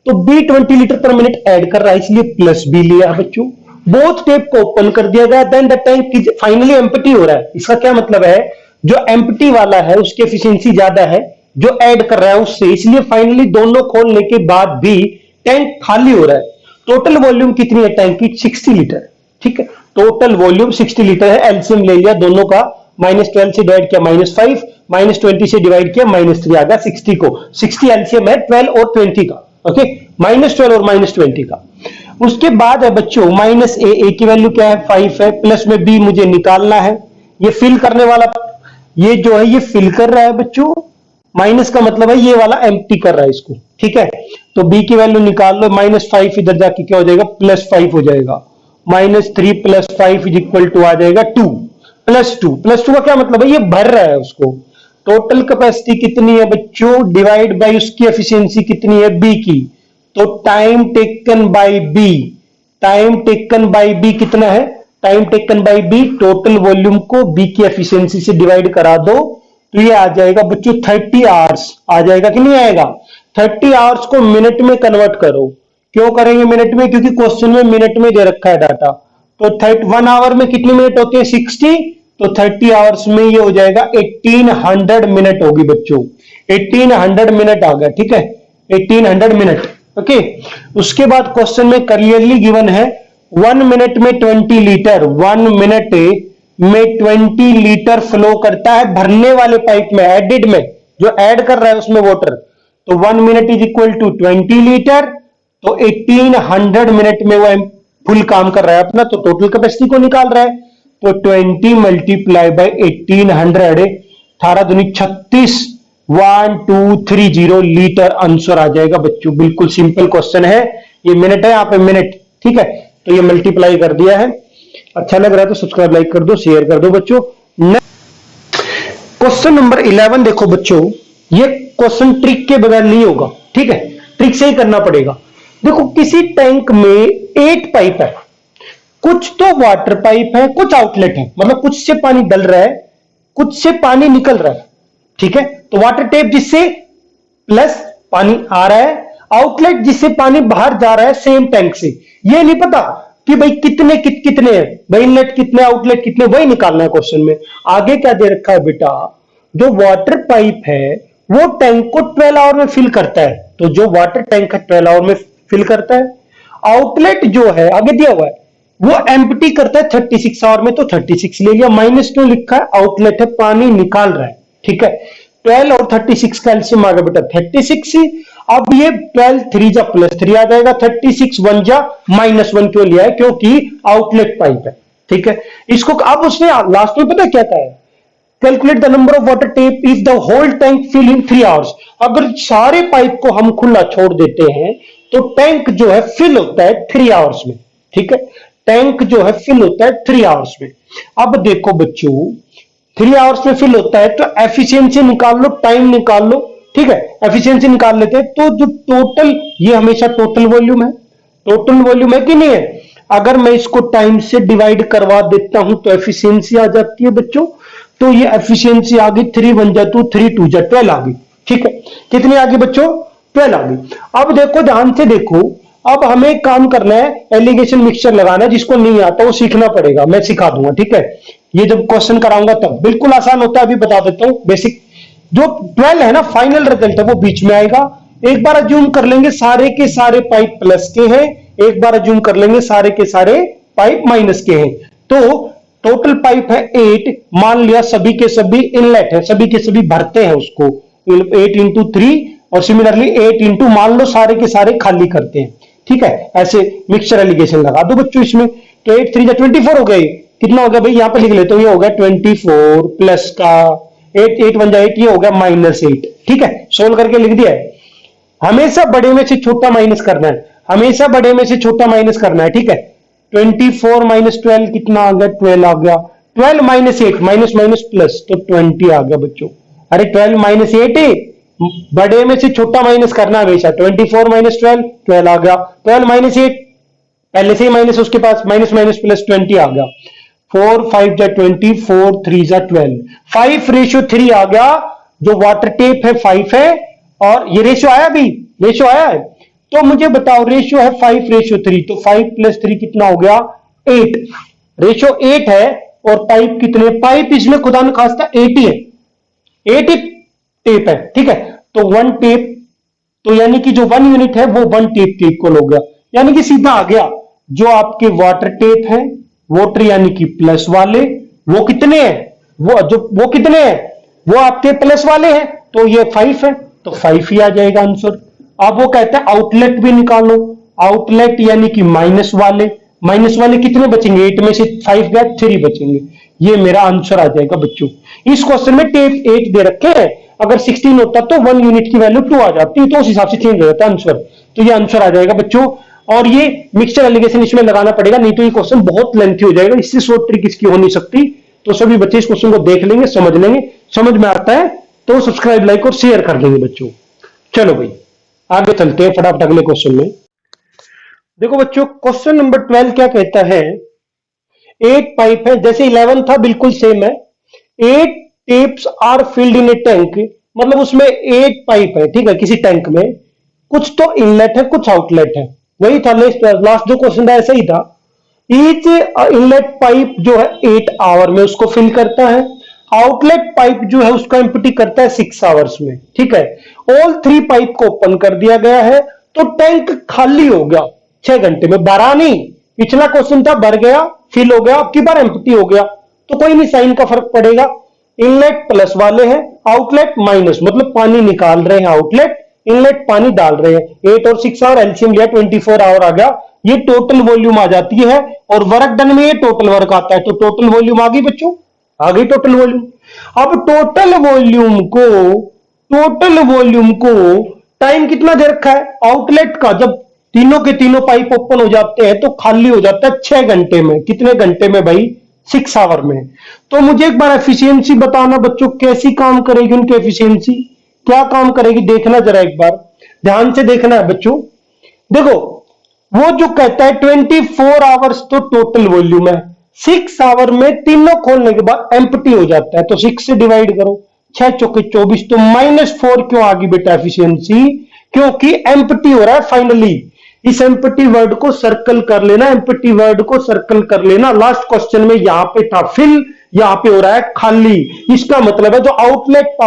तो बी 20 लीटर पर मिनट ऐड कर रहा है, इसलिए प्लस बी लिया बच्चों। बोथ टेप को ओपन कर दिया गया, then the tank finally empty हो रहा है। इसका क्या मतलब है, जो एम्प्टी वाला है उसकी एफिशिएंसी ज्यादा है जो ऐड कर रहा है उससे, इसलिए फाइनली दोनों खोलने के बाद भी टैंक खाली हो रहा है। टोटल वॉल्यूम कितनी है टैंक की, 60 लीटर। ठीक है, टोटल वॉल्यूम 60 लीटर है, एलसीएम ले लिया दोनों का, -12 से डिवाइड किया -5, -20 से डिवाइड किया -3 आ गया 60 को। 60 एलसीएम है 12 और 20 का। ओके, -12 और -20 का। उसके बाद है बच्चों माइनस ए की वैल्यू क्या है, 5 है, प्लस में बी मुझे निकालना है। ये फिल करने वाला, ये जो है ये फिल कर रहा है बच्चों, माइनस का मतलब है ये वाला एम्प्टी कर रहा है इसको। ठीक है, तो बी की वैल्यू निकाल लो, -5 इधर जाके क्या हो जाएगा, +5 हो जाएगा। -3 + 5 = आ जाएगा 2, +2 का क्या मतलब है, ये भर रहा है उसको। टोटल कैपेसिटी कितनी है बच्चों, डिवाइड बाई उसकी एफिशिएंसी कितनी है बी की, तो time taken by B, time taken by B कितना है, time taken by B, total volume को बी की एफिशिएंसी से डिवाइड करा दो, तो ये आ जाएगा बच्चों 30 आवर्स। आ जाएगा कि नहीं आएगा, 30 आवर्स को मिनट में कन्वर्ट करो। क्यों करेंगे मिनट में, क्योंकि क्वेश्चन में मिनट में दे रखा है डाटा। तो 1 आवर में कितनी मिनट होती है, 60, तो 30 आवर्स में ये हो जाएगा 1800 मिनट होगी बच्चों, 1800 मिनट आ गया। ठीक है, 1800 मिनट। ओके, उसके बाद क्वेश्चन में क्लियरली गिवन है 1 मिनट में 20 लीटर, 1 मिनट में 20 लीटर फ्लो करता है भरने वाले पाइप में, एडिड में, जो ऐड कर रहा है उसमें वाटर। तो 1 मिनट = 20 लीटर, तो 1800 मिनट में वो फुल काम कर रहा है अपना, तो टोटल कैपेसिटी को निकाल रहा है। तो 20 मल्टीप्लाई बाई 1800, 18 दूनी 36, 1230 लीटर आंसर आ जाएगा बच्चों। बिल्कुल सिंपल क्वेश्चन है, ये मिनट है, यहाँ पे मिनट। ठीक है, तो ये मल्टीप्लाई कर दिया है। अच्छा लग रहा है तो सब्सक्राइब, लाइक कर दो, शेयर कर दो बच्चों। क्वेश्चन नंबर 11 देखो बच्चों, ये क्वेश्चन ट्रिक के बगैर नहीं होगा। ठीक है, ट्रिक से ही करना पड़ेगा। देखो किसी टैंक में 8 पाइप है, कुछ तो वाटर पाइप है, कुछ आउटलेट है, मतलब कुछ से पानी डल रहा है, कुछ से पानी निकल रहा है। ठीक है, तो वाटर टेप जिससे प्लस पानी आ रहा है, आउटलेट जिससे पानी बाहर जा रहा है सेम टैंक से। ये नहीं पता कि भाई कितने हैं, भाई इनलेट कितने, आउटलेट कितने, वही निकालना है क्वेश्चन में। आगे क्या दे रखा है बेटा, जो वाटर पाइप है वो टैंक को 12 आवर में फिल करता है, तो जो वाटर टैंक है 12 आवर में फिल करता है। आउटलेट जो है आगे दिया हुआ है वो एम्प्टी करता है 36 आवर में, तो 36 ले लिया। -2 लिखा है, आउटलेट है, पानी निकाल रहा है। ठीक है, 12 और 36 का एलसीएम आ गया बेटा 36। अब ये 12 3 जा +3 आ जाएगा, 36 1 जा -1 क्यों लिया है, क्योंकि आउटलेट पाइप है। ठीक है, इसको अब उसने लास्ट में पता क्या कहा है, calculate the number of water tap if the whole tank fill in 3 hours. अगर सारे पाइप को हम खुला छोड़ देते हैं तो टैंक जो है फिल होता है 3 आवर्स में। ठीक है, टैंक जो है फिल होता है 3 आवर्स में। अब देखो बच्चों, 3 आवर्स में फिल होता है तो एफिशिएंसी निकाल लो, टाइम निकाल लो। ठीक है, एफिशिएंसी निकाल लेते हैं तो जो टोटल, ये हमेशा टोटल वॉल्यूम है, टोटल वॉल्यूम है कि नहीं है। अगर मैं इसको टाइम से डिवाइड करवा देता हूं तो एफिशिएंसी आ जाती है बच्चों। तो ये एफिशिएंसी आ गई 3 1 जा 2 3 2 जा 12 आ गई। ठीक है, कितनी आ गई बच्चों? 12 आ गई। अब देखो, ध्यान से देखो, अब हमें एक काम करना है, एलिगेशन मिक्सचर लगाना है। जिसको नहीं आता वो सीखना पड़ेगा, मैं सिखा दूंगा। ठीक है, ये जब क्वेश्चन कराऊंगा तब बिल्कुल आसान होता है। अभी बता देता हूं बेसिक। जो 12 है ना, फाइनल रिजल्ट है वो बीच में आएगा। एक बार अज्यूम कर लेंगे सारे के सारे पाइप प्लस के हैं, एक बार अज्यूम कर लेंगे सारे के सारे पाइप माइनस के हैं। तो टोटल पाइप है 8, मान लिया सभी के सभी इनलेट है, सभी के सभी भरते हैं उसको 8 इंटू 3, और सिमिलरली 8 इंटू मान लो सारे के सारे खाली करते हैं। ठीक है, ऐसे मिक्सचर एलिगेशन लगा दो बच्चों इसमें। तो 8 3 24 हो गए। कितना हो गया भाई? यहां पे लिख लेते हो, ये हो गया 24 प्लस का 8 8 1 8, ये हो गया -8। ठीक है, सोल्व करके लिख दिया है। हमेशा बड़े में से छोटा माइनस करना है, हमेशा बड़े में से छोटा माइनस करना है। ठीक है, 24 माइनस 12 कितना आ गया? 12 आ गया। 12 माइनस 8, माइनस माइनस प्लस, तो 20 आ गया बच्चों। अरे 12 माइनस 8 है, बड़े में से छोटा माइनस करना हमेशा। 24 माइनस 12, 12 आ गया। 12 माइनस 8, पहले से ही माइनस उसके पास, माइनस माइनस प्लस 20 आ गया। 4 5 जा 20, 4 3 जा 12, 5:3 आ गया। जो वाटर टेप है 5 है, और ये रेशियो आया भी, रेशियो आया है। तो मुझे बताओ, रेशियो है 5:3, तो 5 + 3 कितना हो गया? 8। रेशियो 8 है, और पाइप कितने? पाइप इसमें खुदा न खास्ता 8 ही है, 8 ही टेप है। ठीक है, तो 1 टेप, तो यानी कि जो 1 यूनिट है वो 1 टेप के इक्वल हो गया। यानी कि सीधा आ गया, जो आपके वाटर टेप है, वाटर यानी कि प्लस वाले, वो कितने हैं? वो कितने हैं? वो आपके प्लस वाले हैं, तो ये 5 है, तो 5 ही आ जाएगा आंसर। अब वो कहता है आउटलेट भी निकालो। आउटलेट यानी कि माइनस वाले, माइनस वाले कितने बचेंगे? 8 में से 5 गया, 3 बचेंगे। ये मेरा आंसर आ जाएगा बच्चों। इस क्वेश्चन में टेप 8 दे रखे हैं, अगर 16 होता तो 1 यूनिट की वैल्यू 2 आ जाती, तो उस हिसाब से चेंज हो जाता आंसर। तो ये आंसर आ जाएगा बच्चों। और ये मिक्सचर एलिगेशन इसमें लगाना पड़ेगा, नहीं तो ये क्वेश्चन बहुत लेंथी हो जाएगा। इससे शॉर्ट ट्रिक इसकी हो नहीं सकती। तो सभी बच्चे इस क्वेश्चन को देख लेंगे, समझ लेंगे। समझ में आता है तो सब्सक्राइब, लाइक और शेयर कर देंगे बच्चों। चलो भाई आगे चलते हैं फटाफट अगले क्वेश्चन में। देखो बच्चों, क्वेश्चन नंबर 12 क्या कहता है? 8 पाइप है, जैसे 11 था बिल्कुल सेम है। 8 taps are filled in a tank, मतलब उसमें 8 पाइप है। ठीक है, किसी टैंक में कुछ तो इनलेट है, कुछ आउटलेट है। वही था लास्ट जो क्वेश्चन था, ऐसा ही था। ईच इनलेट पाइप जो है 8 आवर में उसको फिल करता है, आउटलेट पाइप जो है उसका एम्प्टी करता है 6 आवर्स में। ठीक है, ऑल 3 पाइप को ओपन कर दिया गया है, तो टैंक खाली हो गया 6 घंटे में। भरा नहीं, पिछला क्वेश्चन था भर गया, फिल हो गया, अब की बार एम्प्टी हो गया, तो कोई नहीं, साइन का फर्क पड़ेगा। इनलेट प्लस वाले हैं, आउटलेट माइनस, मतलब पानी निकाल रहे हैं आउटलेट, इनलेट पानी डाल रहे हैं। 8 और 6 आवर एलसीएम लिया, 24 आवर आ गया। ये टोटल वॉल्यूम आ जाती है, और वर्क डन में ये टोटल वर्क आता है, तो टोटल वॉल्यूम आ गई बच्चों, आ गई टोटल वॉल्यूम। अब टोटल वॉल्यूम को टाइम कितना दे रखा है? आउटलेट का जब तीनों के तीनों पाइप ओपन हो जाते हैं तो खाली हो जाता है 6 घंटे में। कितने घंटे में भाई? 6 आवर में। तो मुझे एक बार एफिशिएंसी बताना बच्चों, कैसी काम करेगी उनकी एफिशिएंसी, क्या काम करेगी, देखना जरा एक बार, ध्यान से देखना है बच्चों। देखो, वो जो कहता है 24 आवर्स तो टोटल वॉल्यूम है, 6 आवर में तीनों खोलने के बाद एम्प्टी हो जाता है, तो 6 से डिवाइड करो, 6 चौके 24, तो -4 क्यों आ गई बेटा एफिशिएंसी? क्योंकि एम्प्टी हो रहा है फाइनली। इस एम्प्टी वर्ड को सर्कल कर लेना, एम्प्टी वर्ड को सर्कल कर लेना। लास्ट क्वेश्चन में यहां पे था फिल, यहां पे हो रहा है खाली। इसका मतलब है जो आउटलेट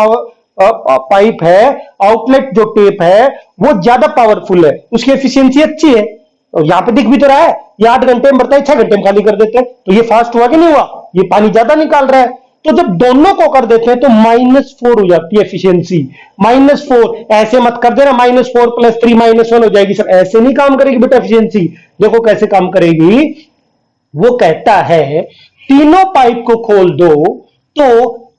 पाइप है, आउटलेट जो टेप है वो ज्यादा पावरफुल है, उसकी एफिशिएंसी अच्छी है। और यहां पे दिख भी तो रहा है, ये 8 घंटे में भरता है, 6 घंटे में खाली कर देते हैं, तो ये फास्ट हुआ कि नहीं हुआ? ये पानी ज्यादा निकाल रहा है। तो जब दोनों को कर देते हैं तो -4 हो जाती है एफिशिएंसी। -4 ऐसे मत कर देना, -4 + 3 -1 हो जाएगी सर, ऐसे नहीं काम करेगी बेटा एफिशिएंसी। देखो कैसे काम करेगी। वो कहता है तीनों पाइप को खोल दो तो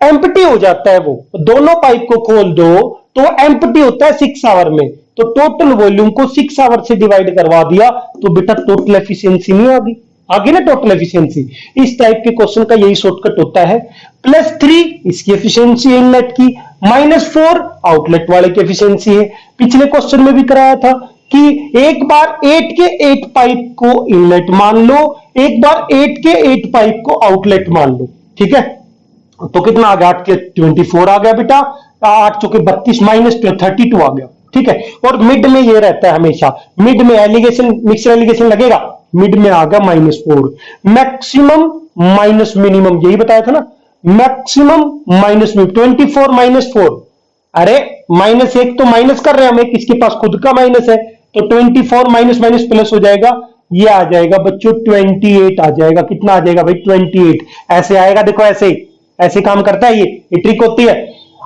एम्प्टी हो जाता है। वो दोनों पाइप को खोल दो तो एम्प्टी होता है 6 आवर में। तो टोटल वॉल्यूम को 6 आवर से डिवाइड करवा दिया तो बेटा टोटल एफिशिएंसी नहीं आगी, आगे ना टोटल एफिशिएंसी। इस टाइप के क्वेश्चन का यही शॉर्टकट होता है। +3 इसकी एफिशिएंसी इनलेट की, -4 आउटलेट वाले की एफिशिएंसी है। पिछले क्वेश्चन में भी कराया था कि एक बार 8 के 8 पाइप को इनलेट मान लो, एक बार 8 के 8 पाइप को आउटलेट मान लो, ठीक है। तो कितना आ गया, 8 के 24 आ गया बेटा, 8 चौके 32 -32 आ गया, ठीक है। और मिड में ये रहता है हमेशा, मिड में एलिगेशन मिक्सर एलिगेशन लगेगा, मिड में आ गया -4। मैक्सिमम माइनस मिनिमम, यही बताया था ना, मैक्सिमम माइनस में 24 -4, अरे -1 तो माइनस कर रहे हैं हम, एक इसके पास खुद का माइनस है, तो 24 माइनस माइनस प्लस हो जाएगा, ये आ जाएगा बच्चों 28 आ जाएगा। कितना आ जाएगा भाई, 28 ऐसे आएगा। देखो ऐसे ऐसे काम करता है, ये ट्रिक होती है।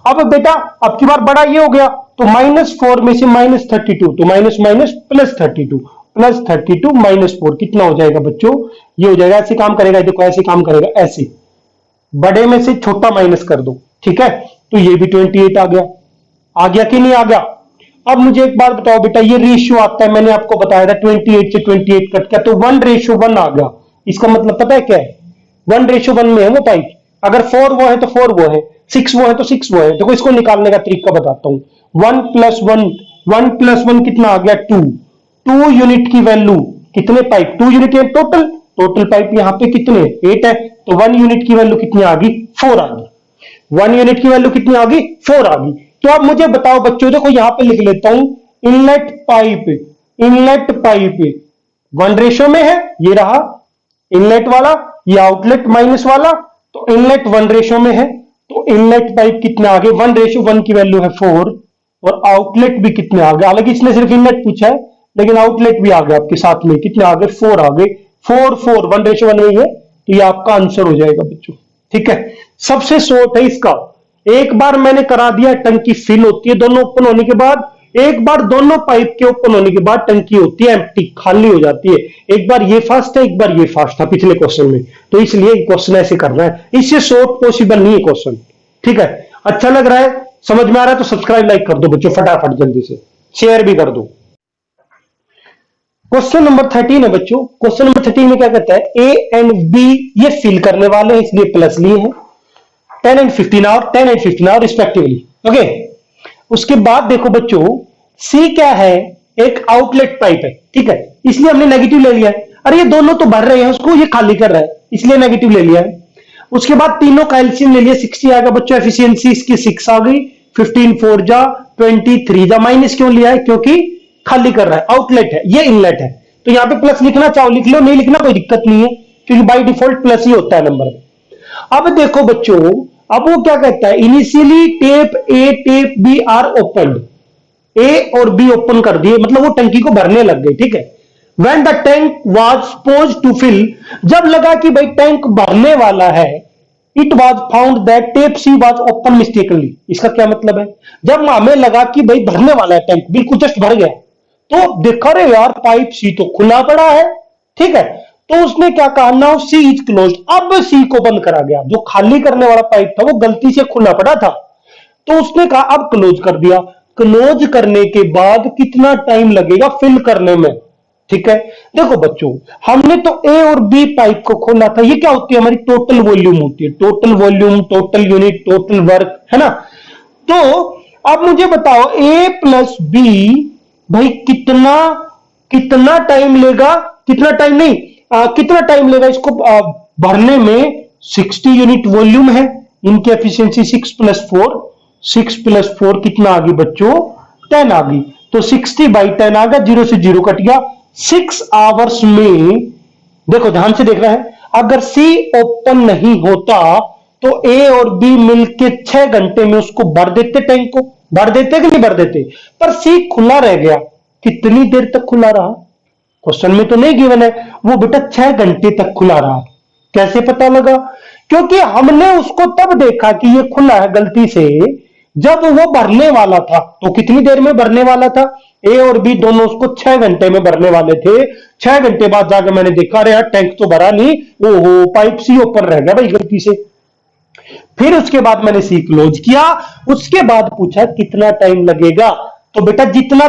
अब बेटा अब की बार बड़ा ये हो गया, तो -4 में से -32, तो माइनस माइनस +32, +32 -4 कितना हो जाएगा बच्चों, ये हो जाएगा। ऐसे काम करेगा, देखो ऐसे काम करेगा, ऐसे बड़े में से छोटा माइनस कर दो, ठीक है। तो ये भी 28 आ गया कि नहीं आ गया। अब मुझे एक बात बताओ बेटा, ये रेशियो आता है, मैंने आपको बताया था 28 से 28 कट गया तो 1:1 आ गया। इसका मतलब पता है क्या है, 1:1 में है वो पाइप। अगर 4 वो है तो 4 वो है, 6 वो है तो 6 वो है। देखो इसको निकालने का तरीका बताता हूं। 1 + 1 कितना आ गया, 2 यूनिट की वैल्यू, कितने पाइप, 2 यूनिट है टोटल पाइप यहाँ पे कितने 8 है, तो 1 यूनिट की वैल्यू कितनी आ गई, 4 आ गई। 1 यूनिट की वैल्यू कितनी आ गई, 4 आ गई। तो अब मुझे बताओ बच्चों, देखो यहां पे लिख लेता हूं, इनलेट पाइप 1 में है, ये रहा इनलेट वाला, ये आउटलेट माइनस वाला, तो इनलेट 1 में है, तो इनलेट पाइप कितने आ गए, 1:1 की वैल्यू है 4, और आउटलेट भी कितने आ गए, हालांकि इसने सिर्फ इनलेट पूछा है लेकिन आउटलेट भी आ गया आपके साथ में, कितने आ गए, 4 आ गए। 4 1:1 में है, तो ये आपका आंसर हो जाएगा बच्चों, ठीक है। सबसे शॉर्ट है इसका, एक बार मैंने करा दिया, टंकी फिल होती है दोनों ओपन होने के बाद, एक बार दोनों पाइप के ओपन होने के बाद टंकी होती है एम्प्टी, खाली हो जाती है। एक बार ये फास्ट है, एक बार ये फास्ट था पिछले क्वेश्चन में, तो इसलिए क्वेश्चन ऐसे करना है, इससे शॉर्ट पॉसिबल नहीं है क्वेश्चन, ठीक है। अच्छा लग रहा है, समझ में आ रहा है तो सब्सक्राइब लाइक कर दो बच्चों फटाफट, जल्दी से शेयर भी कर दो। क्वेश्चन नंबर 13 है बच्चों। क्वेश्चन नंबर 13 में क्या कहता है, ए एंड बी ये फिल करने वाले हैं इसलिए प्लस लिए हैं, 10 and 15 आवर रिस्पेक्टिवली, ओके। उसके बाद देखो बच्चों, सी क्या है, एक आउटलेट पाइप है, ठीक है, इसलिए हमने नेगेटिव ले लिया है। अरे ये दोनों तो भर रहे हैं उसको, ये खाली कर रहा है, इसलिए नेगेटिव ले लिया है। उसके बाद तीनों का एलसीएम ले लिया, 60 आ गया बच्चों, एफिशिएंसी इसकी 6 आ गई, 15 4 जा 23 जा, माइनस क्यों लिया है, क्योंकि खाली कर रहा है, आउटलेट है, ये इनलेट है। तो यहां पे प्लस लिखना चाहो लिख लो, नहीं लिखना कोई दिक्कत नहीं है, क्योंकि बाय डिफॉल्ट प्लस ही होता है नंबर में। अब देखो बच्चों, अब वो क्या कहता है, initially tap A tap B are open, A और बी ओपन कर दिए, मतलब वो टंकी को भरने लग गए, ठीक है। When the tank was suppose to fill, जब लगा कि भाई टैंक भरने वाला है, it was found that tap C was open mistakenly. इसका क्या मतलब है, जब हमें लगा कि भाई भरने वाला है टैंक, बिल्कुल जस्ट भर गया, तो देखा रे यार पाइप सी तो खुला पड़ा है, ठीक है। तो उसने क्या कहा, नाउ सी इज क्लोज, अब सी को बंद करा गया, जो खाली करने वाला पाइप था वो गलती से खुला पड़ा था, तो उसने कहा अब क्लोज कर दिया। क्लोज करने के बाद कितना टाइम लगेगा फिल करने में, ठीक है। देखो बच्चों, हमने तो ए और बी पाइप को खोला था, ये क्या होती है, हमारी टोटल वॉल्यूम होती है, total volume, total unit, total work, है ना। तो अब मुझे बताओ ए प्लस बी भाई कितना कितना टाइम लेगा, कितना टाइम नहीं, कितना टाइम लेगा इसको भरने में। 60 यूनिट वॉल्यूम है, इनकी एफिशिएंसी 6 + 4 कितना आ गई बच्चों, 10 आ गई, तो 60/10 आ गया, 0 से 0 कट गया। 6 आवर्स में, देखो ध्यान से देख रहा है, अगर सी ओपन नहीं होता तो ए और बी मिलके 6 घंटे में उसको भर देते, टैंक को भर देते कि नहीं भर देते, पर सी खुला रह गया। कितनी देर तक खुला रहा, क्वेश्चन में तो नहीं गिवन है, वो बेटा 6 घंटे तक खुला रहा। कैसे पता लगा, क्योंकि हमने उसको तब देखा कि ये खुला है गलती से जब वो भरने वाला था, तो कितनी देर में भरने वाला था, ए और बी दोनों उसको 6 घंटे में भरने वाले थे। 6 घंटे बाद जाकर मैंने देखा, अरे यार टैंक तो भरा नहीं, ओहो पाइप सी ऊपर रह गया भाई गलती से। फिर उसके बाद मैंने सी क्लोज किया, उसके बाद पूछा कितना टाइम लगेगा, तो बेटा जितना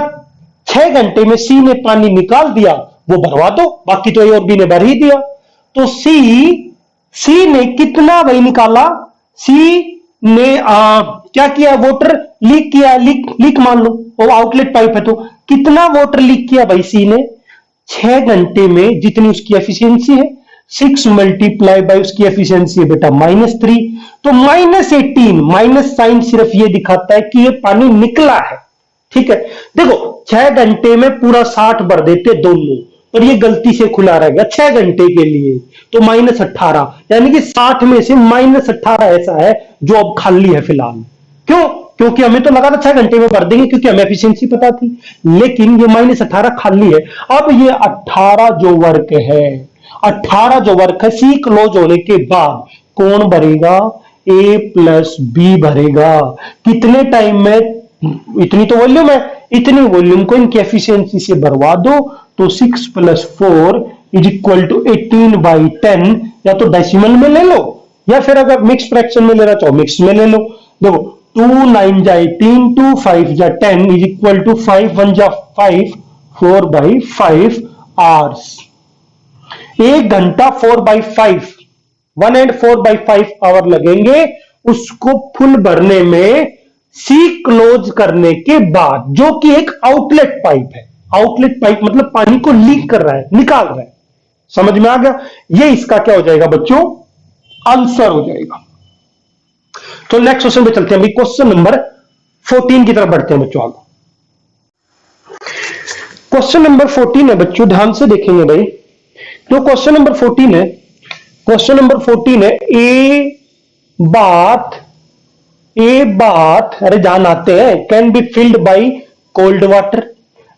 6 घंटे में सी ने पानी निकाल दिया वो भरवा दो, बाकी तो ए और बी ने भर ही दिया। तो सी ने कितना भाई निकाला, सी ने क्या किया, वाटर लीक किया, लीक मान लो, वो आउटलेट पाइप है, तो कितना वाटर लीक किया भाई सी ने, 6 घंटे में जितनी उसकी एफिशिएंसी है, 6 मल्टीप्लाई बाय उसकी एफिशिएंसी है बेटा -3, तो -18, माइनस साइन सिर्फ ये दिखाता है कि ये पानी निकला है। ठीक है, देखो 6 घंटे में पूरा 60 भर देते दोनों, पर ये गलती से खुला रह गया 6 घंटे के लिए, तो -18, यानी कि 60 में से -18 ऐसा है जो अब खाली है फिलहाल। क्यों? क्योंकि हमें तो लगा था 6 घंटे में भर देंगे, क्योंकि हमें एफिशिएंसी पता थी, लेकिन ये -18 खाली है। अब ये 18 जो वर्क है, 18 जो वर्क है सी क्लोज होने के बाद कौन भरेगा, ए प्लस बी भरेगा। कितने टाइम में, इतनी तो वॉल्यूम है, इतनी वॉल्यूम को इनकी एफिशिएंसी से भरवा दो, तो 6 + 4 = 18/10, या तो डेसिमल में ले लो, या फिर अगर मिक्स फ्रैक्शन में लेना चाहो मिक्स में ले लो। देखो 2 9 जा 18, 2 5 जा 10, = 5 1 जा 5, 4/5 आवर्स। 1 घंटा 4/5, 1 and 4/5 आवर लगेंगे उसको फुल भरने में, सी क्लोज करने के बाद, जो कि एक आउटलेट पाइप है। आउटलेट पाइप मतलब पानी को लीक कर रहा है, निकाल रहा है। समझ में आ गया? ये इसका क्या हो जाएगा बच्चों, आंसर हो जाएगा। तो नेक्स्ट क्वेश्चन पे चलते हैं, अभी क्वेश्चन नंबर 14 की तरफ बढ़ते हैं बच्चों आगे। क्वेश्चन नंबर 14 है बच्चों, ध्यान से देखेंगे भाई। जो क्वेश्चन नंबर 14 है, क्वेश्चन नंबर 14 है, ए बाथ अरे जान आते हैं, can be filled by cold water,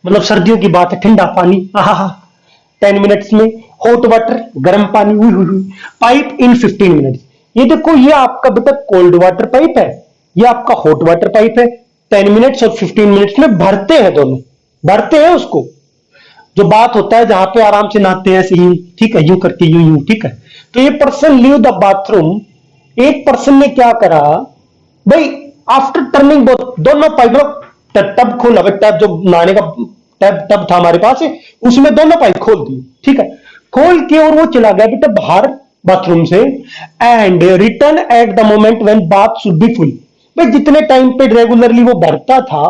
मतलब सर्दियों की बात है, ठंडा पानी 10 मिनट्स में, हॉट वाटर गर्म पानी पाइप इन 15 मिनट्स। ये देखो, ये आपका बेटा कोल्ड वाटर पाइप है, ये आपका हॉट वाटर पाइप है। 10 मिनट्स और 15 मिनट्स में भरते हैं, दोनों भरते हैं उसको। जो बात होता है जहां पे आराम से नहाते हैं ऐसे यूं, ठीक है, यूं करके यूं, ठीक है। तो ये पर्सन लीव द बाथरूम, एक पर्सन ने क्या करा भाई, आफ्टर टर्निंग दोनों पाइप, टब खोला, टब जो नहाने का टब था हमारे पास, उसमें दोनों पाइप खोल दिए, ठीक है, खोल के और वो चला गया बेटा बाहर बाथरूम से, and return at the moment when bath should be full. भाई जितने टाइम पे रेगुलरली वो भरता था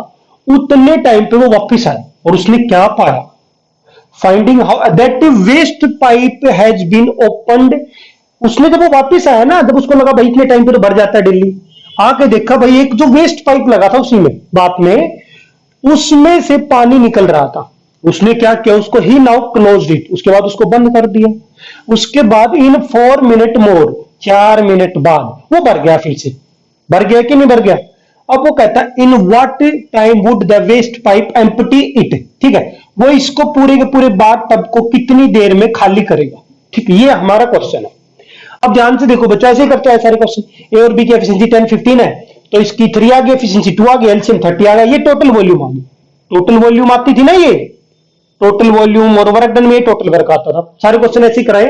उतने टाइम पे वो वापस आया, और उसने क्या पाया, finding how that waste pipe has been opened. उसने जब वो वापस आया ना, जब उसको लगा भाई इतने टाइम पे तो भर जाता है डेली, आके देखा भाई एक जो वेस्ट पाइप लगा था उसी में बात में, उसमें से पानी निकल रहा था। उसने क्या किया, उसको ही नाउ क्लोज्ड इट, उसके बाद उसको बंद कर दिया। उसके बाद इन 4 मिनट मोर, 4 मिनट बाद वो भर गया, फिर से भर गया कि नहीं भर गया। अब वो कहता है in what time would the waste pipe empty it, ठीक है, वो इसको पूरे के पूरे बाथ टब को कितनी देर में खाली करेगा, ठीक है, ये हमारा क्वेश्चन है। अब ध्यान से देखो बच्चों, ऐसे ही करते हैं सारे क्वेश्चन। ए और बी की एफिशिएंसी 10 15 है, तो इसकी 3 आ गई, एफिशिएंसी 2 आ गई, एलसीएम 30 आ गया, ये टोटल वॉल्यूम आ गई। टोटल वॉल्यूम आती थी ना, ये टोटल वॉल्यूम और वर्क डन में टोटल वर्क आता था। सारे क्वेश्चन ऐसे ही कराए।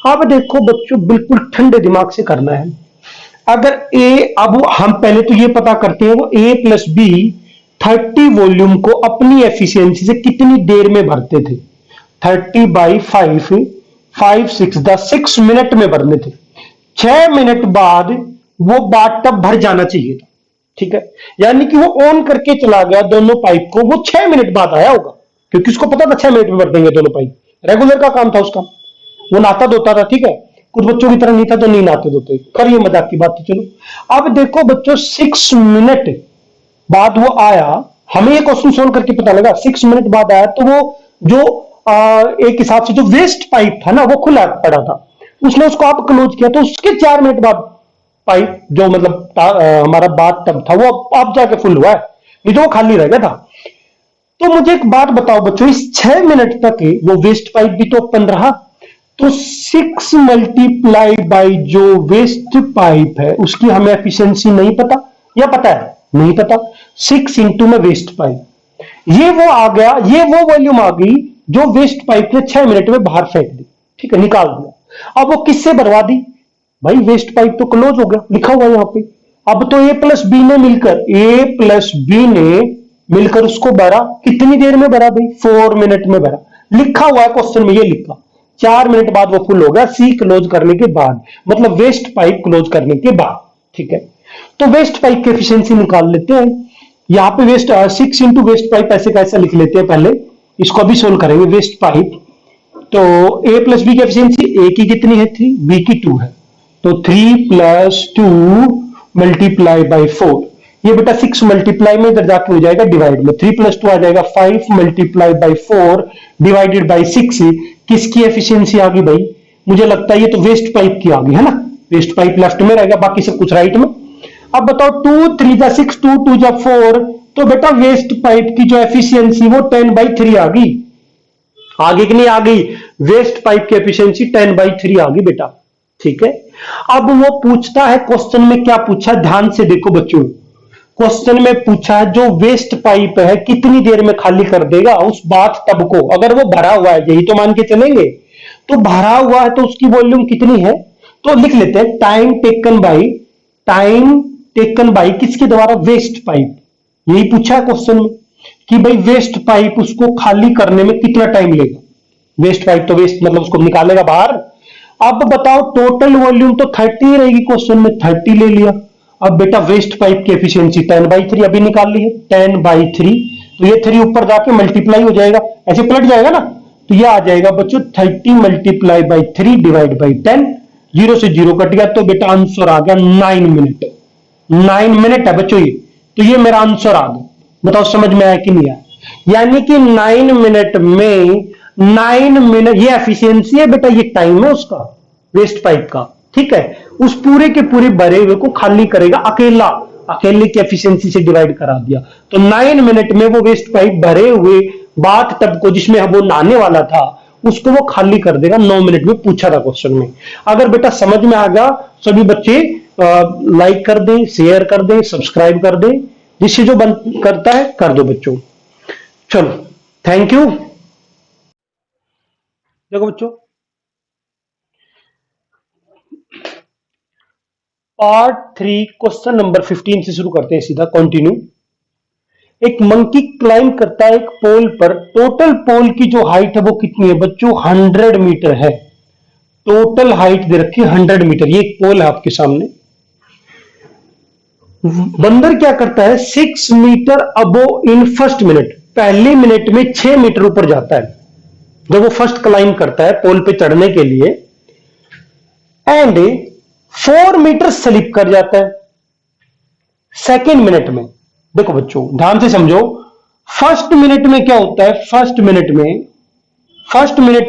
अब देखो बच्चों, बिल्कुल ठंडे दिमाग से करना है। अगर ए, अब हम पहले तो ये पता करते हैं वो ए प्लस बी 30 वॉल्यूम को अपनी एफिशिएंसी से कितनी देर में भरते थे। 30/5, 5 6 10, 6 मिनट में भरने थे। 6 मिनट बाद वो बाथ टब भर जाना चाहिए था, ठीक है, यानी कि वो ऑन करके चला गया दोनों पाइप को, वो 6 मिनट बाद आया होगा, क्योंकि उसको पता था 6 मिनट में भर देंगे दोनों पाइप, रेगुलर का काम था उसका, वो नहाता धोता था, ठीक है, कुछ बच्चों की तरह नहीं था तो नहीं नहाते धोते, कर ये मजाक की बात थी। चलो अब देखो बच्चों, 6 मिनट बाद वो आया, हमें ये क्वेश्चन सोल्व करके पता लगा 6 मिनट बाद आया, तो वो जो एक हिसाब से जो वेस्ट पाइप था ना वो खुला पड़ा था, उसने उसको आप क्लोज किया, तो उसके 4 मिनट बाद पाइप जो मतलब हमारा बाथ टब था वो आप जाके फुल हुआ है, नहीं तो वो खाली रह गया था। तो मुझे एक बात बताओ बच्चों, इस 6 मिनट तक वो वेस्ट पाइप भी तो ओपन रहा, तो 6 मल्टीप्लाई बाई जो वेस्ट पाइप है उसकी हमें एफिशिएंसी नहीं पता, या पता है नहीं पता, 6 इंटू में वेस्ट पाइप, ये वो आ गया, ये वो वॉल्यूम आ गई जो वेस्ट पाइप ने 6 मिनट में बाहर फेंक दी, ठीक है, निकाल दिया। अब वो किससे भरवा दी, भाई वेस्ट पाइप तो क्लोज हो गया, लिखा हुआ है यहां पे। अब तो ए प्लस बी ने मिलकर उसको भरा, कितनी देर में भरा भाई? 4 मिनट में भरा। लिखा हुआ है क्वेश्चन में, ये लिखा 4 मिनट बाद वो फुल हो गया, सी क्लोज करने के बाद, मतलब वेस्ट पाइप क्लोज करने के बाद। ठीक है, तो वेस्ट पाइप की एफिशिएंसी निकाल लेते हैं। यहां पे वेस्ट 6 इंटू वेस्ट पाइप ऐसे कैसे लिख लेते हैं, पहले इसको अभी सोल्व करेंगे। वेस्ट पाइप तो ए प्लस बी की एफिशिएंसी, ए की कितनी है 3, बी की 2 है, तो 3 प्लस 2 मल्टीप्लाई बाई 4। ये बेटा 6 मल्टीप्लाई में इधर जाके हो जाएगा डिवाइड में, 3 प्लस 2 आ जाएगा 5 मल्टीप्लाई बाई 4 डिवाइडेड बाई 6। किसकी एफिशिएंसी आ गई भाई? मुझे लगता है ये तो वेस्ट पाइप की आ गई है ना, वेस्ट पाइप लेफ्ट में रहेगा, बाकी सब कुछ राइट में। अब बताओ 2 3 जा 6, 2 2 जा 4, तो बेटा वेस्ट पाइप की जो एफिशिएंसी वो 10/3 आ गई। आगे कि नहीं आ गई? वेस्ट पाइप की एफिशिएंसी 10/3 आ गई बेटा। ठीक है, अब वो पूछता है क्वेश्चन में, क्या पूछा ध्यान से देखो बच्चों। क्वेश्चन में पूछा है जो वेस्ट पाइप है कितनी देर में खाली कर देगा उस बाथ टब को। अगर वो भरा हुआ है, यही तो मान के चलेंगे, तो भरा हुआ है तो उसकी वॉल्यूम कितनी है, तो लिख लेते हैं टाइम टेकन बाई किसके द्वारा? Waste pipe. यही पूछा है क्वेश्चन में कि भाई वेस्ट पाइप उसको खाली करने में कितना टाइम लेगा। वेस्ट पाइप तो वेस्ट मतलब उसको निकालेगा बाहर। अब बताओ टोटल वॉल्यूम तो 30 रहेगी, क्वेश्चन में 30 ले लिया। अब बेटा वेस्ट पाइप की एफिशिएंसी 10/3 अभी निकाल ली है, 10/3, तो ये 3 ऊपर जाके मल्टीप्लाई हो जाएगा, ऐसे पलट जाएगा ना, तो ये आ जाएगा बच्चों 30 मल्टीप्लाई बाई 3 डिवाइड बाई 10, 0 से 0 कट गया, तो बेटा आंसर आ गया 9 मिनट। 9 मिनट है बच्चों ये, तो ये मेरा आंसर आ गया। बताओ समझ में आया कि नहीं आया? यानी कि 9 मिनट में 9 मिनट ये एफिशिएंसी है बेटा, ये टाइम है उसका वेस्ट पाइप का। ठीक है, उस पूरे के पूरे भरे हुए को खाली करेगा अकेले की एफिशिएंसी से डिवाइड करा दिया, तो 9 मिनट में वो वेस्ट पाइप भरे हुए बाथ टब को जिसमें वो नहाने वाला था उसको वो खाली कर देगा 9 मिनट में, पूछा था क्वेश्चन में। अगर बेटा समझ में आ गया, सभी बच्चे लाइक कर दें, शेयर कर दें, सब्सक्राइब कर दें, जिससे जो बंद करता है कर दो बच्चों। चलो थैंक यू। देखो बच्चों, पार्ट 3 क्वेश्चन नंबर 15 से शुरू करते हैं सीधा कंटिन्यू। एक मंकी क्लाइंब करता है एक पोल पर, टोटल पोल की जो हाइट है वो कितनी है बच्चों? 100 मीटर है। टोटल हाइट दे रखी है 100 मीटर, ये एक पोल है आपके सामने। बंदर क्या करता है 6 metre above in first minute, पहली मिनट में 6 मीटर ऊपर जाता है जब वो फर्स्ट क्लाइंब करता है पोल पे चढ़ने के लिए, एंड 4 मीटर स्लिप कर जाता है सेकेंड मिनट में। देखो बच्चों ध्यान से समझो, फर्स्ट मिनट में क्या होता है, फर्स्ट मिनट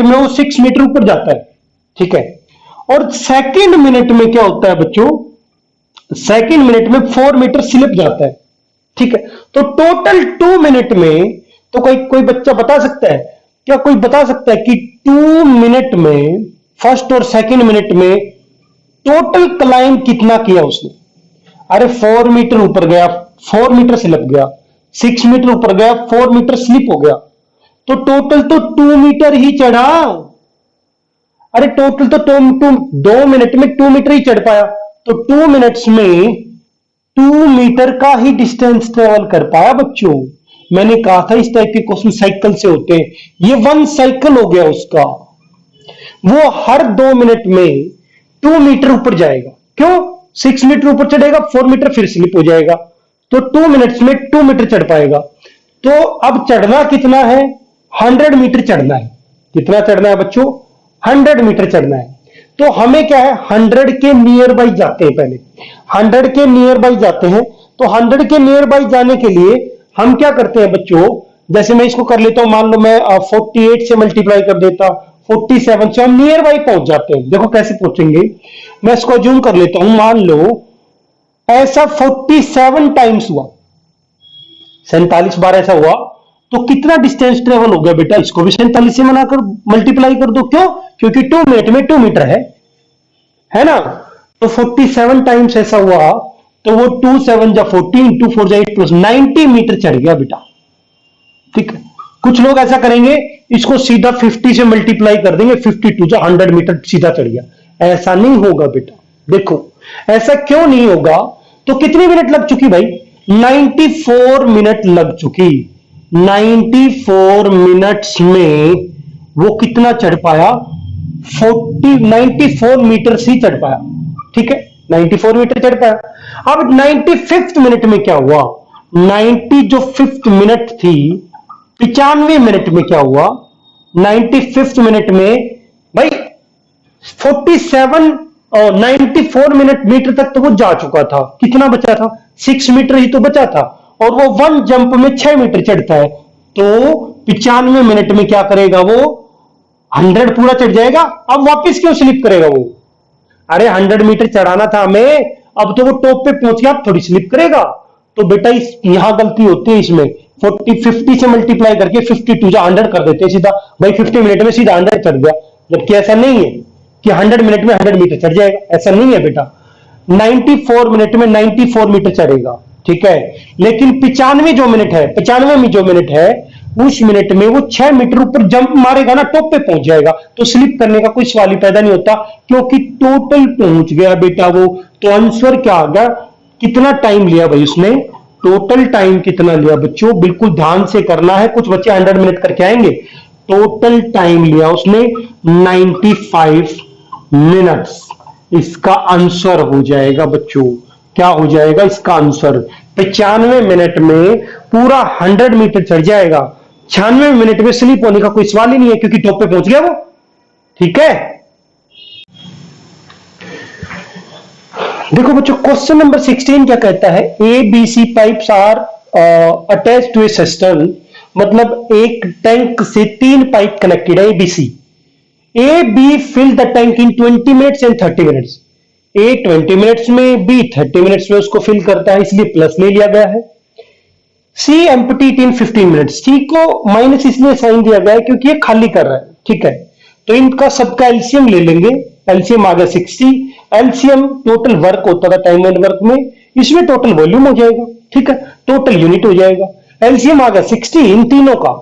में वो 6 मीटर ऊपर जाता है, ठीक है, और सेकेंड मिनट में क्या होता है बच्चों, सेकेंड मिनट में 4 मीटर स्लिप जाता है, ठीक है। तो टोटल 2 मिनट में, तो कोई बच्चा बता सकता है क्या, कोई बता सकता है कि 2 मिनट में फर्स्ट और सेकेंड मिनट में टोटल क्लाइंब कितना किया उसने? अरे 4 मीटर ऊपर गया, 4 मीटर स्लिप गया, 6 मीटर ऊपर गया, 4 मीटर स्लिप हो गया, तो टोटल तो 2 मीटर ही चढ़ा। अरे टोटल तो 2 मिनट में 2 मीटर ही चढ़ पाया, तो 2 मिनट्स में 2 मीटर का ही डिस्टेंस ट्रेवल कर पाया बच्चों। मैंने कहा था इस टाइप के क्वेश्चन साइकिल से होते हैं, ये 1 साइकिल हो गया उसका। वो हर 2 मिनट में 2 मीटर ऊपर जाएगा, क्यों? 6 मीटर ऊपर चढ़ेगा, 4 मीटर फिर स्लिप हो जाएगा, तो 2 मिनट्स में 2 मीटर चढ़ पाएगा। तो अब चढ़ना कितना है? 100 मीटर चढ़ना है। कितना चढ़ना है बच्चों? 100 मीटर चढ़ना है। तो हमें क्या है, 100 के नियर बाई जाते हैं, पहले 100 के नियर बाई जाते हैं। तो 100 के नियर बाई जाने के लिए हम क्या करते हैं बच्चों, जैसे मैं इसको कर लेता हूं, मान लो मैं 48 से मल्टीप्लाई कर देता, 47 से हम नियर बाई पहुंच जाते हैं। देखो कैसे पहुंचेंगे, मैं इसको अज्यूम कर लेता हूं, मान लो ऐसा 47 टाइम्स हुआ, 47 बार ऐसा हुआ, तो कितना डिस्टेंस ट्रेवल हो गया बेटा? इसको भी 47 से बनाकर मल्टीप्लाई कर दो, क्यों? क्योंकि 2 मिनट में 2 मीटर है ना। तो 47 टाइम्स ऐसा हुआ, तो वो 2 7 जा 14, 2 4 जा 8 प्लस 90 मीटर चढ़ गया बेटा, ठीक है। कुछ लोग ऐसा करेंगे, इसको सीधा 50 से मल्टीप्लाई कर देंगे, 52 जा 100 मीटर सीधा चढ़ गया। ऐसा नहीं होगा बेटा, देखो ऐसा क्यों नहीं होगा? तो कितनी मिनट लग चुकी भाई? 94 मिनट लग चुकी। 94 मिनट्स में वो कितना चढ़ पाया? 94 मीटर ही चढ़ पाया। ठीक है, 94 मीटर चढ़ पाया। अब 95th मिनट में क्या हुआ? 90 जो 5th मिनट थी, 95 मिनट में क्या हुआ? 95th मिनट में भाई 47 और 94 मीटर तक तो वो जा चुका था। कितना बचा था? 6 मीटर ही तो बचा था, और वो वन जंप में 6 मीटर चढ़ता है, तो 95 मिनट में क्या करेगा वो? 100 पूरा चढ़ जाएगा। अब वापस क्यों स्लिप करेगा वो? अरे 100 मीटर चढ़ाना था हमें, अब तो वो टॉप पे पहुंच गया, अब थोड़ी स्लिप करेगा। तो बेटा यहां गलती होती है इसमें। 50 से मल्टीप्लाई करके 52 या 100 कर देते हैं सीधा। भाई 50 मिनट में सीधा 100 चढ़ गया, जबकि ऐसा नहीं है कि 100 मिनट में 100 मीटर चढ़ जाएगा, ऐसा नहीं है बेटा। 94 मिनट में 94 मीटर चढ़ेगा, ठीक है। लेकिन 95 जो मिनट है, 95 जो मिनट है, उस मिनट में वो 6 मीटर ऊपर जंप मारेगा ना, टॉप पे पहुंच जाएगा, तो स्लिप करने का कोई सवाल ही पैदा नहीं होता, क्योंकि टोटल पहुंच गया बेटा वो। तो आंसर क्या आ गया? कितना टाइम लिया भाई उसने? टोटल टाइम कितना लिया बच्चों? बिल्कुल ध्यान से करना है, कुछ बच्चे 100 मिनट करके आएंगे। टोटल टाइम लिया उसने 95 मिनट्स। इसका आंसर हो जाएगा बच्चों, क्या हो जाएगा इसका आंसर? 95 मिनट में पूरा 100 मीटर चढ़ जाएगा। 96 मिनट में स्लिप होने का कोई सवाल ही नहीं है, क्योंकि टॉप पे पहुंच गया वो। ठीक है, देखो बच्चों क्वेश्चन नंबर 16 क्या कहता है? A B C pipes are attach to a system, मतलब एक टैंक से 3 पाइप कनेक्टेड है, A B C. A B fill the tank in 20 minutes and 30 minutes. A 20 minutes में, बी 30 मिनट्स में उसको फिल करता है, इसलिए प्लस ले लिया गया है। सी एम्प्टी इन 15 मिनट्स। सी को माइनस इसलिए साइन दिया गया है क्योंकि ये खाली कर रहा है, ठीक है। तो इनका सबका एलसीएम ले लेंगे। एलसीएम आ गया 60। एलसीएम टोटल वर्क होता था टाइम एंड वर्क में, इसमें टोटल वॉल्यूम हो जाएगा, ठीक है, टोटल यूनिट हो जाएगा। एलसीएम आ गया 60 इन तीनों का,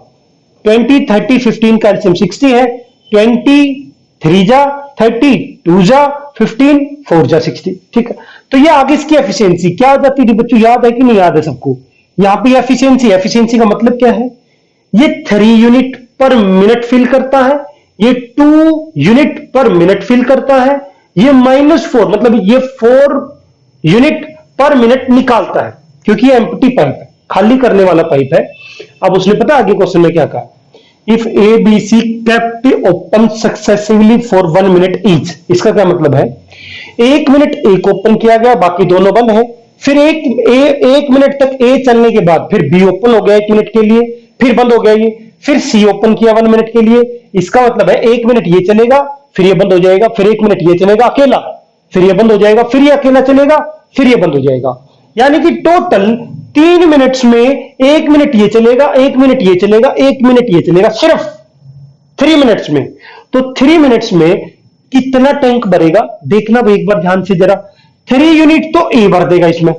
20 30 15 का एलसीएम 60 है। 20 3 जा 30, 2 जा 15, 4 जा 60, ठीक है। तो ये आगे इसकी एफिशिएंसी क्या आ जाती थी बच्चों? याद है कि नहीं याद है सबको? यहां पे एफिशिएंसी, एफिशिएंसी का मतलब क्या है? ये 3 यूनिट पर मिनट फिल करता है, ये 2 यूनिट पर मिनट फिल करता है, ये -4 मतलब ये 4 यूनिट पर मिनट निकालता है, क्योंकि ये एम्प्टी पाइप है, खाली करने वाला पाइप है। अब उसने पता आगे क्वेश्चन में क्या कहा? If A B C kept open successively for 1 minute each. इसका क्या मतलब है? 1 मिनट ए को ओपन किया गया, बाकी दोनों बंद है। फिर एक मिनट तक ए चलने के बाद फिर बी ओपन हो गया 1 मिनट के लिए, फिर बंद हो गया ये, फिर सी ओपन किया 1 मिनट के लिए। इसका मतलब है 1 मिनट ये चलेगा, फिर ये बंद हो जाएगा, फिर 1 मिनट ये चलेगा अकेला, फिर ये बंद हो जाएगा, फिर ये अकेला चलेगा, फिर ये बंद हो जाएगा। यानी कि टोटल 3 मिनट्स में 1 मिनट ये चलेगा, 1 मिनट ये चलेगा, 1 मिनट ये चलेगा, सिर्फ 3 मिनट्स में। तो 3 मिनट्स में कितना टैंक भरेगा देखना भाई एक बार ध्यान से जरा। 3 यूनिट तो ए भर देगा इसमें,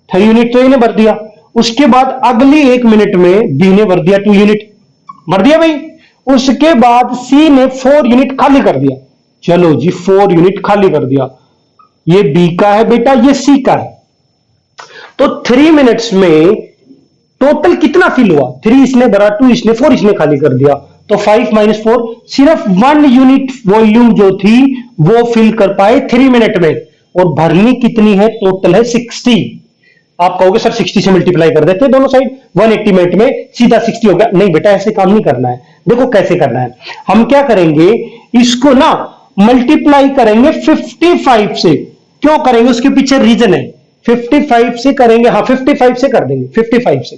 3 यूनिट तो ए ने भर दिया। उसके बाद अगली 1 मिनट में बी ने भर दिया, 2 यूनिट भर दिया भाई। उसके बाद सी ने 4 यूनिट खाली कर दिया। चलो जी 4 यूनिट खाली कर दिया। ये बी का है बेटा, ये सी का है। तो 3 मिनट्स में टोटल कितना फिल हुआ? 3 इसने भरा, 2 इसने, 4 इसने खाली कर दिया। तो 5 - 4 सिर्फ 1 यूनिट वॉल्यूम जो थी वो फिल कर पाए 3 मिनट में, और भरनी कितनी है? टोटल है 60। आप कहोगे सर 60 से मल्टीप्लाई कर देते दोनों साइड, 180 मिनट में सीधा 60 हो गया। नहीं बेटा ऐसे काम नहीं करना है। देखो कैसे करना है, हम क्या करेंगे, इसको ना मल्टीप्लाई करेंगे 55 से। क्यों करेंगे? उसके पीछे रीजन है। 55 से करेंगे, हाँ 55 से कर देंगे। 55 से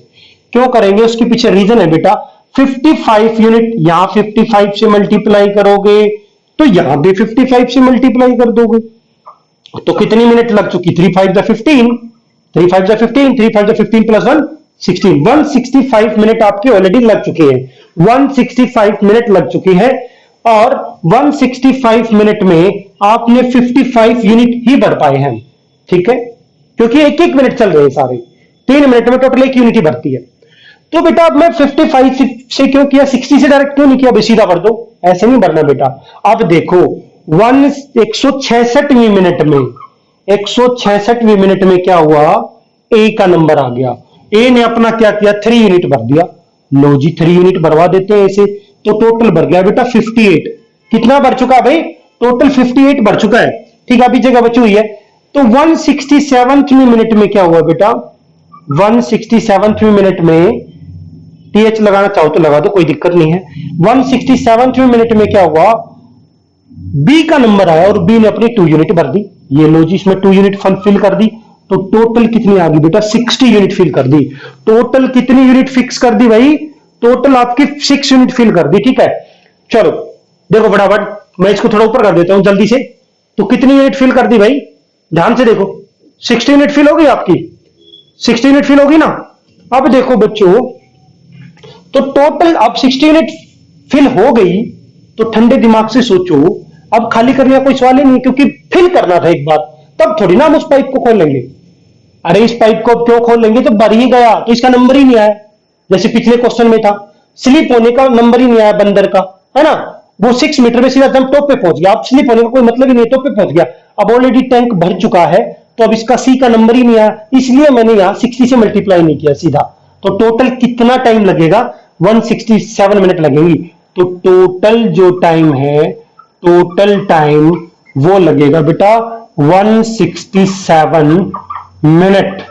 क्यों करेंगे? उसके पीछे रीजन है बेटा। 55 यूनिट यहां 55 से मल्टीप्लाई करोगे तो यहां भी 55 से मल्टीप्लाई कर दोगे, तो कितनी मिनट लग चुकी? 3 5 जा 15, 3 5 जा 15, 3 5 जा 15 प्लस 1 16, 165 मिनट आपके ऑलरेडी लग चुके हैं। 165 मिनट लग चुकी है, और 165 मिनट में आपने 55 यूनिट ही भर पाए हैं, ठीक है, क्योंकि 1-1 मिनट चल रहे हैं सारे। 3 मिनट में टोटल 1 यूनिट ही भरती है। तो बेटा अब मैं 55 से क्यों किया, 60 से डायरेक्ट क्यों नहीं किया? सीधा भर दो, ऐसे नहीं भरना बेटा। अब देखो 166वीं मिनट में 166वें मिनट में क्या हुआ, ए का नंबर आ गया। ए ने अपना क्या किया, 3 यूनिट भर दिया। लो जी 3 यूनिट भरवा देते हैं ऐसे, तो टोटल भर गया बेटा 58। कितना भर चुका भाई, टोटल 58 भर चुका है। ठीक है, अभी जगह बची हुई है। तो 167वें मिनट में क्या हुआ बेटा, 167वें मिनट में, टीएच लगाना चाहो तो लगा दो, कोई दिक्कत नहीं है। 167वें मिनट में क्या हुआ, बी का नंबर आया और बी ने अपनी 2 यूनिट भर दी। ये लो जी, इसमें 2 यूनिट फिल कर दी, तो टोटल कितनी आ गई बेटा, 60 यूनिट फिल कर दी। टोटल कितनी यूनिट फिक्स कर दी भाई, टोटल आपकी 6 यूनिट फिल कर दी। ठीक है, चलो देखो फटाफट, मैं इसको थोड़ा ऊपर कर देता हूं जल्दी से। तो कितनी यूनिट फिल कर दी भाई, ध्यान से देखो, 60 यूनिट फिल होगी आपकी, 60 यूनिट फिल होगी ना। अब देखो बच्चों, तो टोटल अब 60 यूनिट फिल हो गई, तो ठंडे दिमाग से सोचो, अब खाली करने का कोई सवाल ही नहीं, क्योंकि फिल करना था एक बार, तब थोड़ी ना हम उस पाइप को खोल लेंगे। अरे इस पाइप को अब क्यों खोल लेंगे, तो भर ही गया तो इसका नंबर ही नहीं आया। जैसे पिछले क्वेश्चन में था, स्लिप होने का नंबर ही नहीं आया बंदर का, है ना। वो 6 मीटर में सीधा एकदम टॉप पे पहुंच गया, अब स्लिप होने का कोई मतलब ही नहीं, टॉप पे पहुंच गया। अब ऑलरेडी टैंक भर चुका है, तो अब इसका सी का नंबर ही नहीं आया, इसलिए मैंने यहां 60 से मल्टीप्लाई नहीं किया सीधा। तो टोटल कितना टाइम लगेगा, 167 मिनट लगेंगी। तो टोटल जो टाइम है, टोटल टाइम वो लगेगा बेटा 167 मिनट।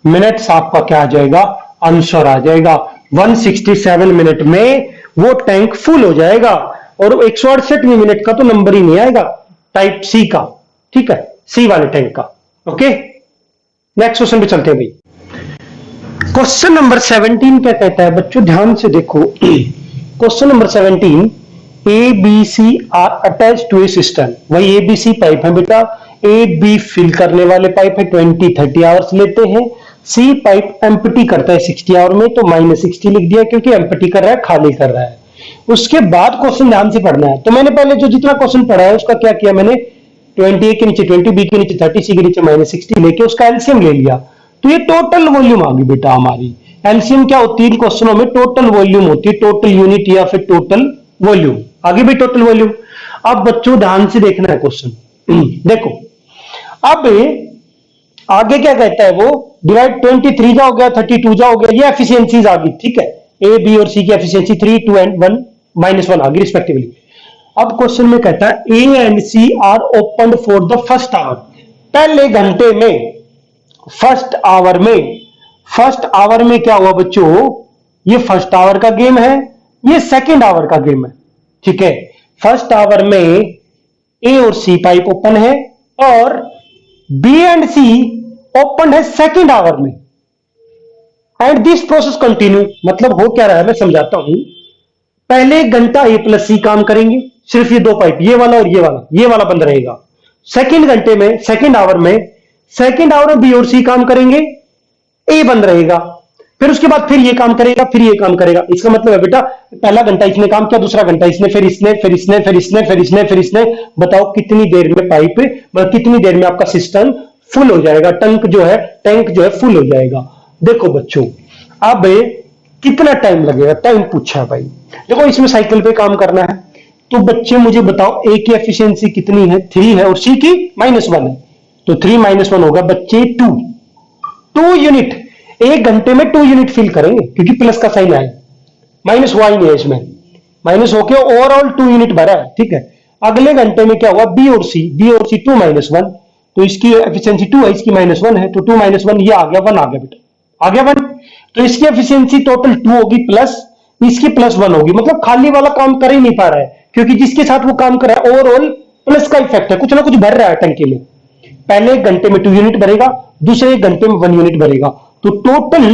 मिनट्स आपका क्या आ जाएगा, आंसर आ जाएगा। 167 मिनट में वो टैंक फुल हो जाएगा, और 168वें मिनट का तो नंबर ही नहीं आएगा, टाइप सी का। ठीक है, सी वाले टैंक का। ओके, नेक्स्ट क्वेश्चन पे चलते हैं भाई। क्वेश्चन नंबर 17 क्या कहता है बच्चों, ध्यान से देखो। Question number 17, A B C are attach to a system. वही ए बी सी पाइप है बेटा, ए बी फिल करने वाले पाइप है, 20-30 आवर्स लेते हैं। सी पाइप एम्प्टी करता है 60 आवर में, तो -60 लिख दिया, क्योंकि एम्प्टी कर रहा है, खाली कर रहा है। उसके बाद क्वेश्चन ध्यान से पढ़ना है। तो मैंने पहले जो जितना क्वेश्चन पढ़ा है उसका क्या किया, मैंने 20 के नीचे 20, बी के नीचे 30, सी के नीचे -60 लेके उसका एलसीएम ले लिया। तो ये टोटल वॉल्यूम आ गई बेटा हमारी। एलसीएम क्या होती है इन क्वेश्चनों में, टोटल वॉल्यूम होती है, टोटल यूनिट या फिर टोटल वॉल्यूम। आगे भी टोटल वॉल्यूम। अब बच्चों ध्यान से देखना है क्वेश्चन। देखो अब आगे क्या कहता है वो, डिवाइड 23 जा हो गया, 32 जा हो गया, ये एफिशिएंसीज आ गई। ठीक है, ए बी और सी की एफिशिएंसी 3, 2 एंड 1 -1 आ गई रिस्पेक्टिवली। अब क्वेश्चन में कहता है A and C are open for the first hour. पहले घंटे में, फर्स्ट आवर में क्या हुआ बच्चों, ये फर्स्ट आवर का गेम है, ये सेकंड आवर का गेम है। ठीक है, फर्स्ट आवर में ए और सी पाइप ओपन है, और बी एंड सी ओपन है सेकंड आवर में, एंड दिस प्रोसेस कंटिन्यू। मतलब हो क्या रहा है, मैं समझाता हूं। पहले घंटा ए प्लस सी काम करेंगे, सिर्फ ये दो पाइप, ये वाला और ये वाला बंद रहेगा। सेकंड घंटे में, सेकंड आवर में बी और सी काम करेंगे, ए बंद रहेगा। फिर उसके बाद फिर ये काम करेगा, फिर ये काम करेगा। इसका मतलब है बेटा, पहला घंटा इसने काम किया, दूसरा घंटा इसने, फिर इसने, फिर इसने, फिर इसने, फिर इसने, फिर इसने। बताओ कितनी देर में पाइप, कितनी देर में आपका सिस्टम फुल हो जाएगा, टैंक जो है फुल हो जाएगा। देखो बच्चों, अब कितना टाइम लगेगा, टाइम पूछा है भाई। देखो इसमें साइकिल पे काम करना है, तो बच्चे मुझे बताओ ए की एफिशिएंसी कितनी है, 3 है, और सी की -1 है। तो 3 - 1 होगा बच्चे 2 यूनिट। एक घंटे में 2 यूनिट फिल करेंगे, क्योंकि प्लस का साइन आया, माइनस हुआ ही नहीं है इसमें, माइनस होके ओवरऑल 2 यूनिट भरा है। ठीक है, अगले घंटे में क्या हुआ, बी और सी 2 -1, तो इसकी एफिशिएंसी 2 है, इसकी -1 है, तो 2 - 1 ये आ गया 1 आ गया बेटा, आ गया 1। तो इसकी एफिशिएंसी टोटल 2 होगी, प्लस इसकी +1 होगी। मतलब खाली वाला काम कर ही नहीं पा रहा है, क्योंकि जिसके साथ वो काम कर रहा है ओवरऑल प्लस का इफेक्ट है, कुछ ना कुछ भर रहा है टंकी में। पहले एक घंटे में 2 यूनिट भरेगा, दूसरे एक घंटे में 1 यूनिट भरेगा। तो टोटल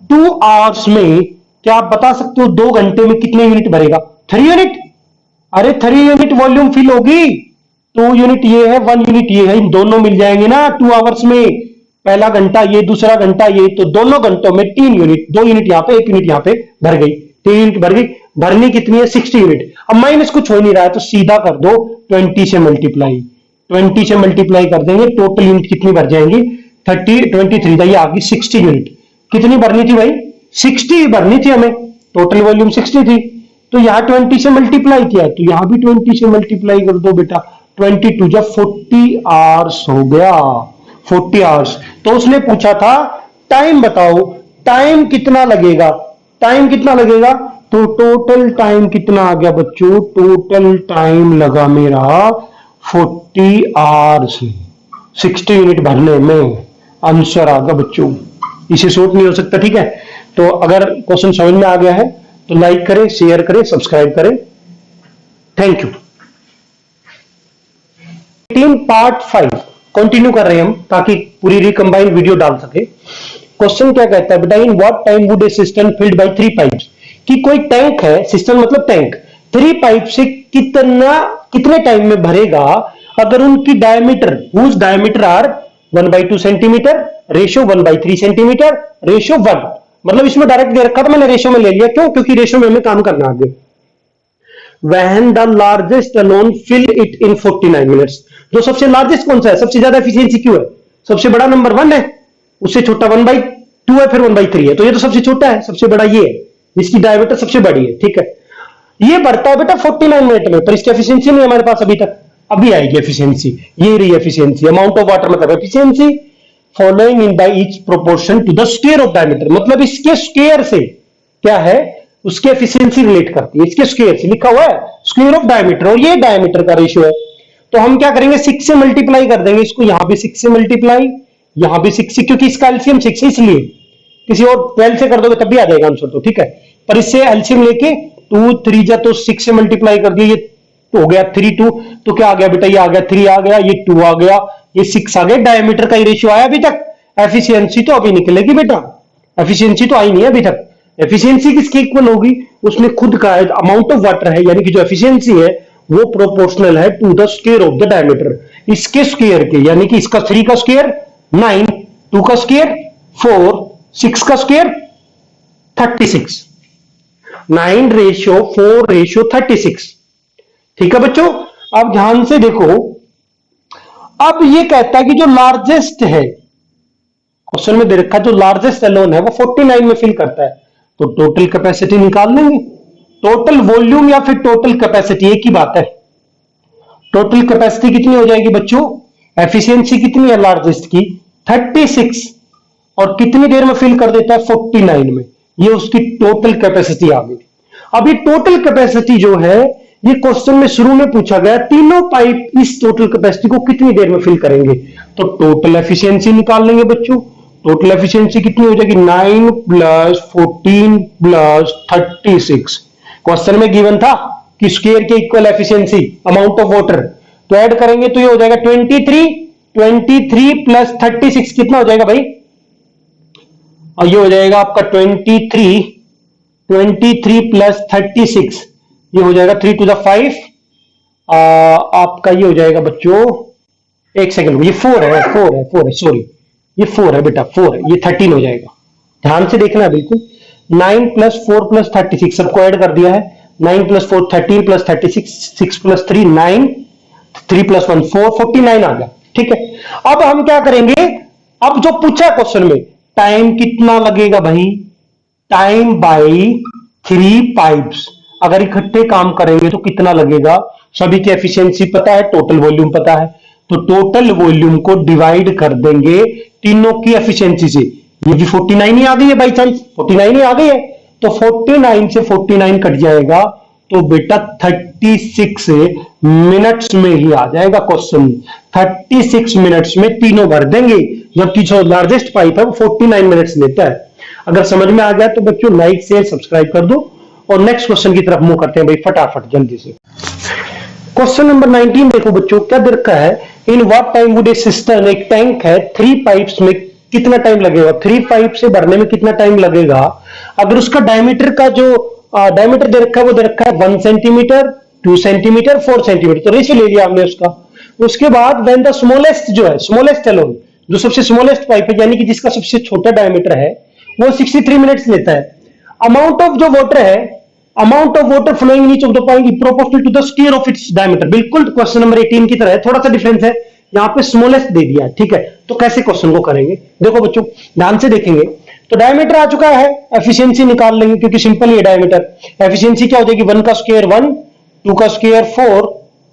2 आवर्स में क्या आप बता सकते हो 2 घंटे में कितने यूनिट भरेगा, 3 यूनिट। अरे 3 यूनिट वॉल्यूम फिल होगी, 2 यूनिट ये है, 1 यूनिट ये है, इन दोनों मिल जाएंगे ना 2 आवर्स में। पहला घंटा ये, दूसरा घंटा ये, तो दोनों घंटों में 3 यूनिट, 2 यूनिट यहां पे, 1 यूनिट यहां पे भर गई, 3 यूनिट भर गई। भरनी कितनी है, 60 यूनिट। अब माइनस कुछ हो नहीं रहा है, तो सीधा कर दो 20 से मल्टीप्लाई, 20 से मल्टीप्लाई कर देंगे, टोटल यूनिट कितनी भर जाएंगी, 23 था, ये आ गई 60 यूनिट। कितनी भरनी थी भाई, 60 भरनी थी हमें, टोटल वॉल्यूम 60 थी। तो यहां 20 से मल्टीप्लाई किया, तो यहां भी 20 से मल्टीप्लाई कर दो बेटा, 22 जब 40 आवर्स हो गया, 40 आवर्स। तो उसने पूछा था टाइम बताओ, टाइम कितना लगेगा, टाइम कितना लगेगा। तो टोटल टाइम कितना आ गया बच्चों, टोटल टाइम लगा मेरा 40 आवर्स, 60 यूनिट भरने में। आंसर आ गया बच्चों, इसे शॉर्ट नहीं हो सकता, ठीक है। तो अगर क्वेश्चन समझ में आ गया है तो लाइक करें, शेयर करें, सब्सक्राइब करें। Thank you. 18 पार्ट 5 कंटिन्यू कर रहे हैं हम ताकि पूरी रिकंबाइंड वीडियो डाल सके। क्वेश्चन क्या कहता है बेटा, इन what time would a system filled by 3 pipes, कि कोई टैंक है, सिस्टम मतलब टैंक, 3 पाइप से कितने टाइम में भरेगा अगर उनकी diameter, whose diameter are 1/2 centimetre, ratio 1/3 centimetre, ratio 1। मतलब इसमें डायरेक्ट दे रखा था, मैंने रेशियो में ले लिया, क्यों, क्योंकि रेशियो में हमें काम करना आगे। When the largest alone fill it in 49 minutes, जो सबसे लार्जेस्ट कौन सा है, सबसे ज्यादा एफिशिएंसी क्यों है, सबसे बड़ा नंबर 1 है, उससे छोटा 1/2 है, फिर 1/3 है, तो ये तो सबसे छोटा है, सबसे बड़ा ये है जिसकी डायमीटर सबसे बड़ी है, ठीक है। ये बढ़ता है बेटा 49 मिनट में, पर इसकी एफिशिएंसी नहीं हमारे पास अभी तक, अभी आएगी एफिशिएंसी, ये रही एफिशिएंसी। अमाउंट ऑफ वाटर मतलब efficiency, following in by each proportion to the square of diameter, मतलब इसके स्क्वायर से क्या है, उसकी एफिशिएंसी रिलेट करती है, इसके स्क्वायर से लिखा हुआ है स्क्वायर ऑफ डायमीटर, और ये डायमीटर का रेशियो है। तो हम क्या करेंगे, 6 से मल्टीप्लाई कर देंगे इसको, यहां भी 6 से मल्टीप्लाई, यहां भी 6 से, क्योंकि इसका एलसीएम 6 है, इसलिए किसी और 12 से कर दोगे तब भी आ जाएगा आंसर, तो ठीक है। पर इससे एलसीएम लेके 2 3 जा तो 6 से मल्टीप्लाई कर दिया, ये हो गया 3 2, तो क्या आ गया बेटा, ये आ गया 3 आ गया, ये 2 आ गया, ये 6 आ गया, डायमीटर का ही रेशियो आया अभी तक। एफिशिएंसी तो अभी निकलेगी बेटा, एफिशिएंसी तो आई नहीं है अभी तक। एफिशिएंसी किसके इक्वल होगी, उसमें खुद का है, अमाउंट ऑफ वाटर है, यानी कि जो एफिशिएंसी है वो प्रोपोर्शनल है to the square of the diameter, इसके स्क्वायर के, यानी कि इसका 3 का स्क्वायर 9, 2 का स्क्वायर 4, 6 का स्क्वायर 36, 9 रेशियो 4 रेशियो 36, ठीक है बच्चों। अब ध्यान से देखो, अब ये कहता है कि जो लार्जेस्ट है, क्वेश्चन में दे रखा है जो लार्जेस्ट एलोन है वो 49 में फिल करता है, तो टोटल कैपेसिटी निकाल लेंगे, टोटल वॉल्यूम या फिर टोटल कैपेसिटी एक ही बात है। टोटल कैपेसिटी कितनी हो जाएगी बच्चों, एफिशिएंसी कितनी है लार्जेस्ट की 36, और कितनी देर में फिल कर देता है 49 में, ये उसकी टोटल कैपेसिटी आ गई। अब ये टोटल कैपेसिटी जो है, ये क्वेश्चन में शुरू में पूछा गया, तीनों पाइप इस टोटल कैपेसिटी को कितनी देर में फिल करेंगे, तो टोटल एफिशिएंसी निकाल लेंगे बच्चों। टोटल एफिशिएंसी कितनी हो जाएगी, 9 + 14 + 36। क्वेश्चन में गिवन था कि स्क्वायर के equal efficiency amount of water, तो ऐड करेंगे तो ये हो जाएगा 23 + 36 कितना हो जाएगा भाई, और ये हो जाएगा आपका 23 + 36, ये हो जाएगा 3 to the 5, आपका ये हो जाएगा बच्चों, एक सेकंड, ये 4 है, सॉरी, ये 4 है बेटा, 4 है, ये 13 हो जाएगा, ध्यान से देखना है बिल्कुल। 9 + 4 + 36 सबको ऐड कर दिया है, 9 + 4 13 + 36, 6 + 3 9, 3 + 1 4, 49 आ गया, ठीक है। अब हम क्या करेंगे, अब जो पूछा क्वेश्चन में, टाइम कितना लगेगा भाई, टाइम बाय 3 पाइप्स, अगर इकट्ठे काम करेंगे तो कितना लगेगा, सभी की एफिशिएंसी पता है, टोटल वॉल्यूम पता है, तो टोटल वॉल्यूम को डिवाइड कर देंगे तीनों की एफिशिएंसी से, ये भी 49 ही आ गई है, बाई चांस 49 ही आ गई है, तो 49 से 49 कट जाएगा, तो बेटा 36 मिनट्स में ही आ जाएगा क्वेश्चन, 36 मिनट्स में तीनों भर देंगे, जबकि जो लार्जेस्ट पाइप है वो 49 मिनट्स लेता है। अगर समझ में आ गया तो बच्चों लाइक शेयर सब्सक्राइब कर दो, और नेक्स्ट क्वेश्चन की तरफ मूव करते हैं भाई फटाफट जल्दी से। क्वेश्चन नंबर 19 देखो बच्चों, क्या दे रखा है, in what time would a system, एक टैंक है, 3 पाइप्स में कितना टाइम लगेगा, 3 पाइप से भरने में कितना टाइम लगेगा, अगर उसका डायमीटर का जो डायमीटर दे रखा है वो दे रखा है 1 सेंटीमीटर, 2 सेंटीमीटर, 4 सेंटीमीटर, तो रेशियो ले लिया हमने उसका। उसके बाद व्हेन द स्मॉलेस्ट जो है, स्मॉलेस्ट एलोन, जो सबसे स्मॉलेस्ट पाइप है, यानी कि जिसका सबसे छोटा डायमीटर है, वो 63 मिनट्स लेता है। अमाउंट ऑफ जो वाटर है, amount of water flowing in each of the pipe proportional to the square of its diameter, बिल्कुल क्वेश्चन नंबर 18 की तरह है, थोड़ा सा डिफरेंस है, यहां पे स्मॉलेस्ट दे दिया है, ठीक है। तो कैसे क्वेश्चन को करेंगे, देखो बच्चों ध्यान से देखेंगे, तो डायमीटर आ चुका है, एफिशिएंसी निकाल लेंगे क्योंकि सिंपल ही है डायमीटर, एफिशिएंसी क्या हो जाएगी, 1 का स्क्वायर 1, 2 का स्क्वायर 4,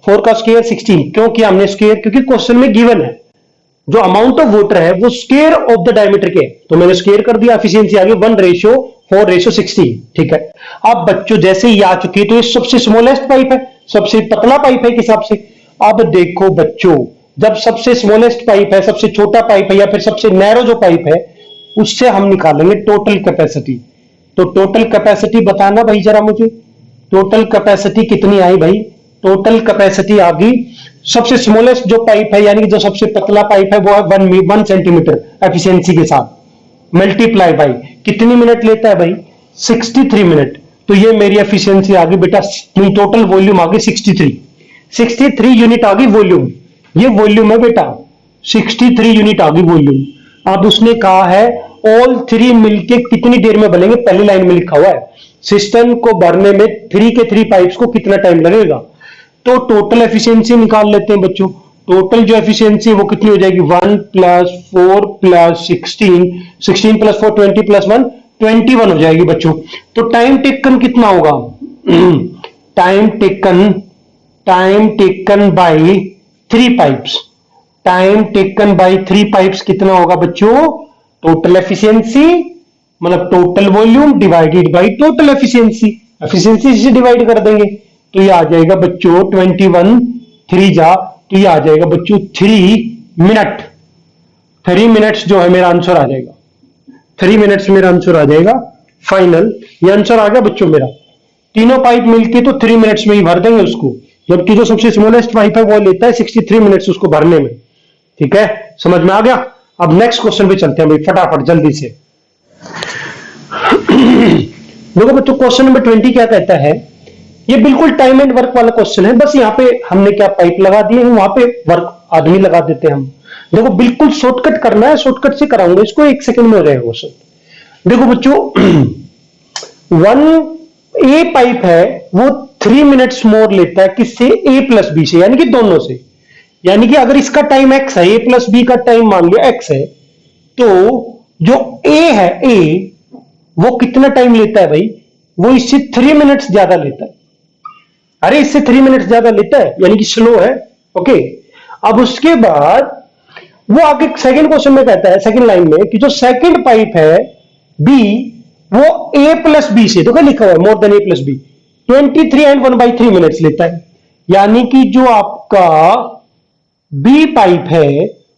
4 का स्क्वायर 16। क्यों किया हमने स्क्वायर? क्योंकि क्वेश्चन में गिवन है जो अमाउंट ऑफ वाटर है वो स्क्वायर ऑफ द डायमीटर के, तो मैंने स्क्वायर कर दिया, एफिशिएंसी आ गई 1:4:16। ठीक है। अब बच्चों जैसे ही आ चुकी है तो ये सबसे स्मॉलेस्ट पाइप है, सबसे पतला पाइप है के हिसाब से। अब देखो बच्चों, जब सबसे स्मॉलेस्ट पाइप है, सबसे छोटा पाइप है, या फिर सबसे नैरो जो पाइप है, उससे हम निकालेंगे टोटल कैपेसिटी। तो टोटल कैपेसिटी बताना भाई जरा मुझे, टोटल कैपेसिटी कितनी आई भाई? टोटल कैपेसिटी आ गई, सबसे स्मॉलेस्ट जो पाइप है यानी कि जो सबसे पतला पाइप है वो है 1 सेंटीमीटर एफिशिएंसी के साथ, मल्टीप्लाई बाई कितनी मिनट लेता है भाई? 63 मिनट। तो ये मेरी एफिशिएंसी आ गई बेटा, टोटल वॉल्यूम आ गई 63 यूनिट आ गई वॉल्यूम। ये वॉल्यूम है बेटा, 63 यूनिट आ गई वॉल्यूम। अब उसने कहा है ऑल 3 मिलके कितनी देर में बनेंगे, पहली लाइन में लिखा हुआ है सिस्टम को भरने में 3 के 3 पाइप्स को कितना टाइम लगेगा। तो टोटल एफिशिएंसी निकाल लेते हैं बच्चों। टोटल जो एफिशिएंसी है वो कितनी हो जाएगी? 1 + 4 + 16, 16 + 4 20 + 1 21 हो जाएगी बच्चों। तो टाइम टेकन कितना होगा? Time taken by 3 pipes, time taken by 3 pipes कितना होगा बच्चों? टोटल एफिशिएंसी मतलब total volume divided by total efficiency, efficiency से डिवाइड कर देंगे तो ये आ जाएगा बच्चों 21 3 जा, तो ये आ जाएगा बच्चों 3 मिनट। 3 मिनट्स जो है मेरा आंसर आ जाएगा, 3 मिनट्स मेरा आंसर आ जाएगा फाइनल। ये आंसर आ गया बच्चों मेरा। तीनों पाइप मिलके तो 3 मिनट्स में ही भर देंगे उसको, जबकि जो सबसे स्मॉलेस्ट पाइप है वो लेता है 63 मिनट्स उसको भरने में। ठीक है, समझ में आ गया? अब नेक्स्ट क्वेश्चन पे चलते हैं भाई फटाफट जल्दी से। देखो बच्चों क्वेश्चन नंबर 20 क्या कहता है, ये बिल्कुल टाइम एंड वर्क वाला क्वेश्चन है, बस यहाँ पे हमने क्या पाइप लगा दिए हैं, वहां पे वर्क आदमी लगा देते हैं हम। देखो बिल्कुल शॉर्टकट करना है, शॉर्टकट से कराऊंगा इसको, 1 सेकंड में हो जाएगा क्वेश्चन। देखो बच्चों 1 ए पाइप है वो 3 मिनट्स मोर लेता है किससे? ए प्लस बी से, यानी कि दोनों से। यानी कि अगर इसका टाइम एक्स है, ए प्लस बी का टाइम मान लिया एक्स है, तो जो ए है ए वो कितना टाइम लेता है भाई? वो इससे 3 मिनट्स ज्यादा लेता है। अरे इससे 3 मिनट्स ज्यादा लेता है यानी कि स्लो है। ओके, अब उसके बाद वो आगे सेकंड क्वेश्चन में कहता है, सेकंड लाइन में, कि जो सेकंड पाइप है बी वो ए प्लस बी से, तो क्या लिखा हुआ है? More than A plus B, 23 and 1/3 minutes लेता है। यानी कि जो आपका बी पाइप है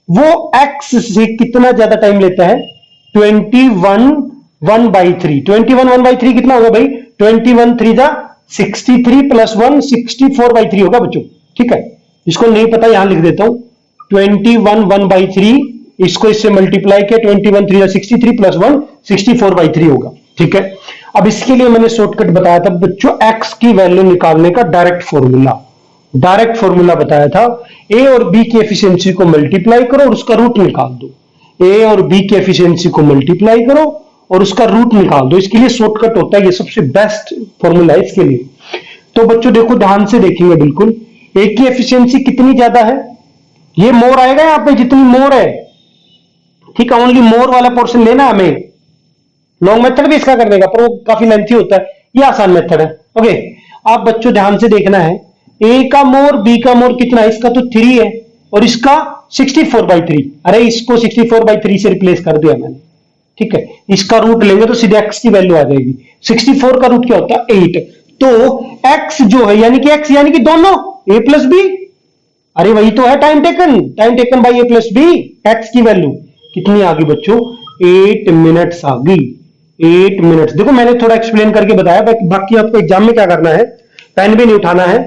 वो एक्स से कितना ज्यादा टाइम लेता है? 21 1/3। 21 1/3 कितना होगा भाई? 21 3 जा 63 + 1 64/3 होगा बच्चों। ठीक है, इसको नहीं पता यहां लिख देता हूं, 21 1/3, इसको इससे मल्टीप्लाई किया, 21 3 जा 63 + 1 64/3 होगा। ठीक है, अब इसके लिए मैंने शॉर्टकट बताया था बच्चों, एक्स की वैल्यू निकालने का डायरेक्ट फॉर्मूला बताया था। ए और बी की एफिशिएंसी को मल्टीप्लाई करो और उसका रूट निकाल दो। ए और बी की एफिशिएंसी को मल्टीप्लाई करो और उसका रूट निकाल दो। इसके लिए शॉर्टकट होता है, ये सबसे बेस्ट फॉर्मूला है इसके लिए। तो बच्चों देखो ध्यान से देखेंगे, बिल्कुल ए की एफिशिएंसी कितनी ज्यादा है, ये मोर आएगा यहां पे, जितनी मोर है। ठीक है, ओनली मोर वाला पोर्शन लेना हमें। लॉन्ग मेथड भी इसका करने का, पर वो काफी लेंथी होता है, ये आसान मेथड है। ओके, आप बच्चों ध्यान से देखना है, ए का मोर बी का मोर कितना है? इसका तो 3 है और इसका 64/3। अरे इसको 64/3 से रिप्लेस कर दिया मैंने। ठीक है, इसका रूट लेंगे तो सीधे एक्स की वैल्यू आ जाएगी। 64 का रूट क्या होता है? 8। तो एक्स जो है यानी कि एक्स यानी कि दोनों ए प्लस बी, अरे वही तो है time taken by A plus B. X की वैल्यू कितनी आ गई बच्चों? 8 मिनट्स आ गई, 8 मिनट्स। देखो मैंने थोड़ा एक्सप्लेन करके बताया, बाकी आपको एग्जाम में क्या करना है, पेन भी नहीं उठाना है।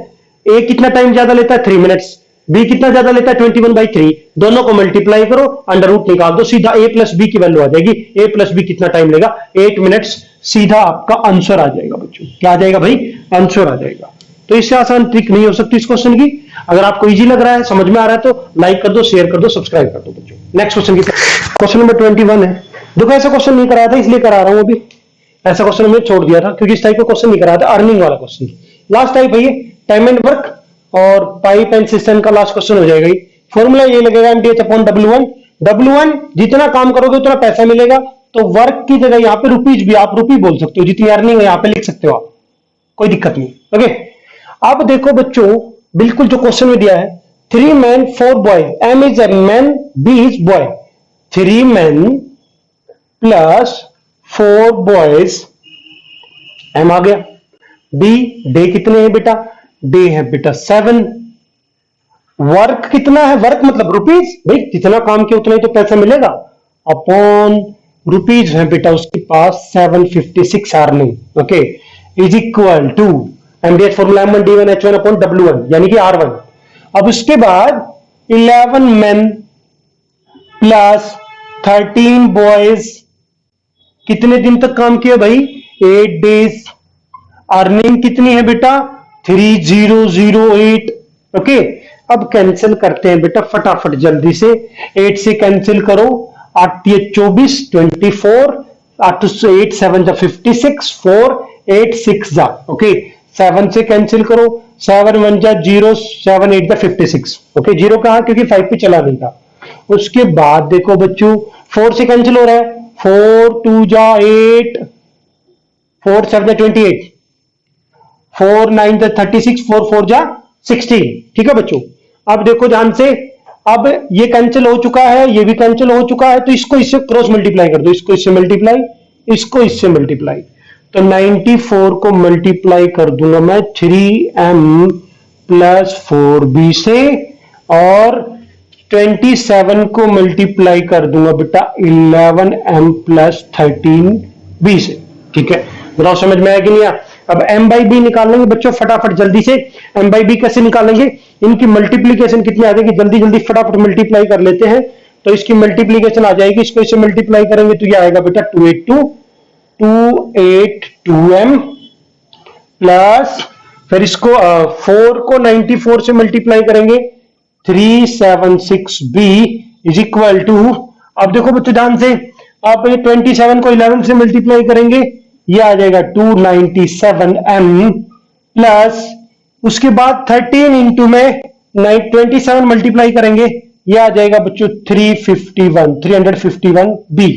ए कितना टाइम ज्यादा लेता है? 3 मिनट्स। बी कितना ज्यादा लेता है? 21/3। दोनों को मल्टीप्लाई करो, अंडर रूट निकाल दो, सीधा ए प्लस बी की वैल्यू आ जाएगी। ए प्लस बी कितना टाइम लेगा? 8 मिनट्स। सीधा आपका आंसर आ जाएगा बच्चों। क्या आ जाएगा भाई? आंसर आ जाएगा। तो इससे आसान ट्रिक नहीं हो सकती इस क्वेश्चन की। अगर आपको इजी लग रहा है, समझ में आ रहा है, तो लाइक कर दो, शेयर कर दो, सब्सक्राइब कर दो बच्चों। नेक्स्ट क्वेश्चन की, क्वेश्चन नंबर 21 है। देखो ऐसा क्वेश्चन नहीं कराया था इसलिए करा रहा हूं अभी, ऐसा क्वेश्चन हमने छोड़ दिया था क्योंकि इस टाइप का क्वेश्चन नहीं कराया था, अर्निंग वाला क्वेश्चन। लास्ट टाइप है ये, टाइम एंड वर्क और पाइप एंड सिस्टम का लास्ट क्वेश्चन हो जाएगा। फॉर्मूला ये लगेगा MTH/W1। W1 जितना काम करोगे उतना पैसा मिलेगा, तो वर्क की जगह यहाँ पे रुपीज भी आप रुपी बोल सकते हो, जितनी अर्निंग है यहाँ पे लिख सकते हो आप, कोई दिक्कत नहीं। ओके, अब देखो बच्चों बिल्कुल जो क्वेश्चन में दिया है, 3 men 4 boys, M is a man, B is boy, 3 men plus 4 boys, M आ गया। B डे कितने हैं बेटा, डे है बेटा 7। वर्क कितना है, वर्क मतलब रुपीज, भाई जितना काम किया उतना ही तो पैसा मिलेगा, अपॉन रुपीज है बेटा उसके पास 756 earning. Okay, is equal to MDH formula M1D1 H1 upon W1 यानी कि R1। अब उसके बाद 11 men प्लस 13 बॉयज, कितने दिन तक काम किया भाई, 8 डेज, अर्निंग कितनी है बेटा 3008। ओके, अब कैंसिल करते हैं बेटा फटाफट जल्दी से, 8 से कैंसिल करो, 8 ये 24, 24, 8 8 7 जा 56, 4 8 6 जा, ओके 7 से कैंसिल करो, 7 1 जा 0, 7 8 जा 56। ओके, 0 कहा क्योंकि 5 पे चला नहीं था। उसके बाद देखो बच्चों 4 से कैंसिल हो रहा है, 4 2 जा 8, 4 7 जा 28, 4 9 जा 36, 4 4 जा 16। ठीक है बच्चों, अब देखो ध्यान से, अब ये कैंसिल हो चुका है, ये भी कैंसिल हो चुका है, तो इसको इससे क्रॉस मल्टीप्लाई कर दो, इसको इससे मल्टीप्लाई, इसको इससे मल्टीप्लाई, तो 94 को मल्टीप्लाई कर दूंगा मैं 3m प्लस 4b से, और 27 को मल्टीप्लाई कर दूंगा बेटा 11m प्लस 13b से। ठीक है, बताओ समझ में आया कि नहीं आया। अब m बाई बी निकालेंगे बच्चों फटाफट जल्दी से, m बाई बी कैसे निकालेंगे, इनकी मल्टीप्लीकेशन कितनी आ जाएगी, जल्दी जल्दी फटाफट मल्टीप्लाई कर लेते हैं। तो इसकी मल्टीप्लीकेशन आ जाएगी, इसको इससे मल्टीप्लाई करेंगे तो ये आएगा बेटा 282m प्लस, फिर इसको 4 को 94 से मल्टीप्लाई करेंगे 376b इज इक्वल टू, अब देखो बच्चों ध्यान से, आप ये 27 को 11 से मल्टीप्लाई करेंगे, ये आ जाएगा 297m प्लस, उसके बाद 13 इंटू में 27 मल्टीप्लाई करेंगे, ये आ जाएगा बच्चों 351b।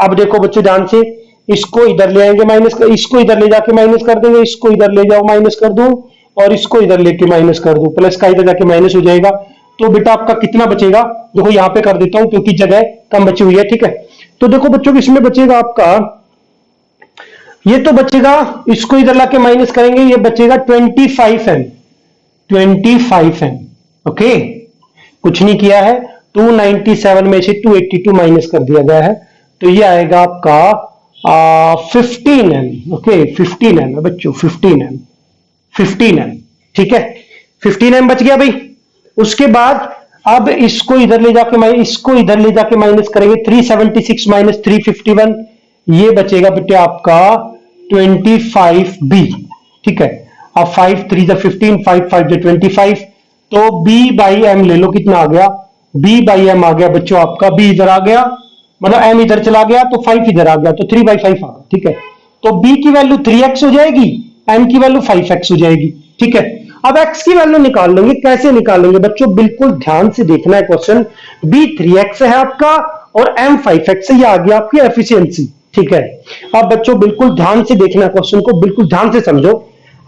अब देखो बच्चों ध्यान से, इसको इधर ले आएंगे माइनस, इसको इधर ले जाके माइनस कर देंगे, इसको इधर ले जाओ माइनस कर दो, और इसको इधर लेके माइनस कर दो, प्लस का इधर जाके माइनस हो जाएगा। तो बेटा आपका कितना बचेगा, देखो यहां पे कर देता हूं क्योंकि जगह कम बची हुई है। ठीक है, तो देखो बच्चों इसमें बचेगा आपका, ये तो बचेगा, इसको इधर लाके माइनस करेंगे, ये बचेगा 25m। ओके, कुछ नहीं किया है, 297 में से 282 माइनस कर दिया गया है, तो ये आएगा आपका 15m। ओके, 15m है बच्चों, 15m। ठीक है, 15m बच गया भाई। उसके बाद अब इसको इधर ले जाके माइनस करेंगे, 376 माइनस 351, ये बचेगा बेटे आपका 25b। ठीक है, अब 5 3 जा 15, 5 5 जा 25, तो b बाई एम ले लो, कितना आ गया, b बाई एम आ गया बच्चों आपका, b इधर आ गया, मतलब m इधर चला गया तो 5 इधर आ गया, तो 3/5 आ गया। ठीक है, तो b की वैल्यू 3x हो जाएगी, m की वैल्यू 5x हो जाएगी। ठीक है, अब x की वैल्यू निकाल लेंगे, कैसे निकालेंगे बच्चों, बिल्कुल ध्यान से देखना है क्वेश्चन, b 3x है आपका और m 5x है, ये आ गया आपकी एफिशिएंसी। ठीक है, अब बच्चों बिल्कुल ध्यान से देखना क्वेश्चन को, बिल्कुल ध्यान से समझो।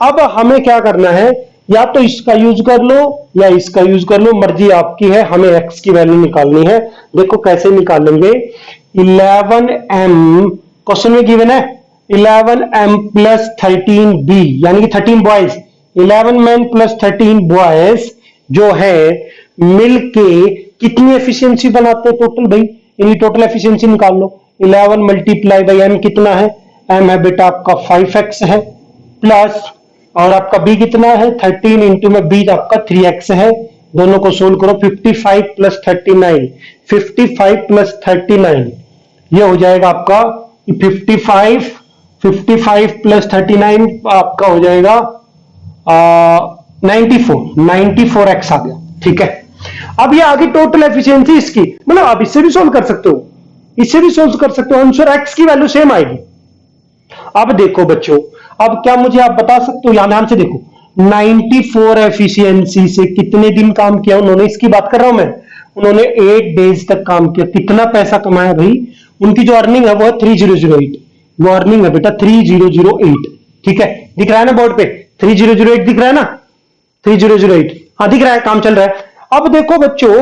अब हमें क्या करना है, या तो इसका यूज कर लो या इसका यूज कर लो, मर्जी आपकी है, हमें x की वैल्यू निकालनी है। देखो कैसे निकालेंगे, 11m क्वेश्चन में गिवन है, 11m प्लस 13b यानी कि 13 बॉयज, 11 men प्लस 13 बॉयज जो है मिलके कितनी एफिशिएंसी बनाते हैं टोटल, भाई इनकी टोटल एफिशिएंसी निकाल लो। 11 मल्टीप्लाई बाई m कितना है, m है बेटा आपका 5x है, प्लस और आपका b कितना है 13 इंटू में b आपका 3x है, दोनों को सोल्व करो, 55 प्लस 39, 55 प्लस 39 ये हो जाएगा आपका 55 प्लस 39 आपका हो जाएगा 94x आ गया। ठीक है, अब ये आगे टोटल एफिशिएंसी इसकी, मतलब आप इससे भी सोल्व कर सकते हो, इससे भी सोल्व कर सकते हो, आंसर x की वैल्यू सेम आएगी। अब देखो बच्चों, अब क्या मुझे आप बता सकते हो, यहां ध्यान से देखो, 94 एफिशिएंसी से कितने दिन काम किया उन्होंने, इसकी बात कर रहा हूं मैं, उन्होंने 8 डेज तक काम किया, कितना पैसा कमाया भाई, उनकी जो अर्निंग है वो है 3008, वो अर्निंग है बेटा 3008। ठीक है, दिख रहा है ना बोर्ड पे 3008 दिख रहा है ना, 3008। हाँ दिख रहा है, काम चल रहा है। अब देखो बच्चों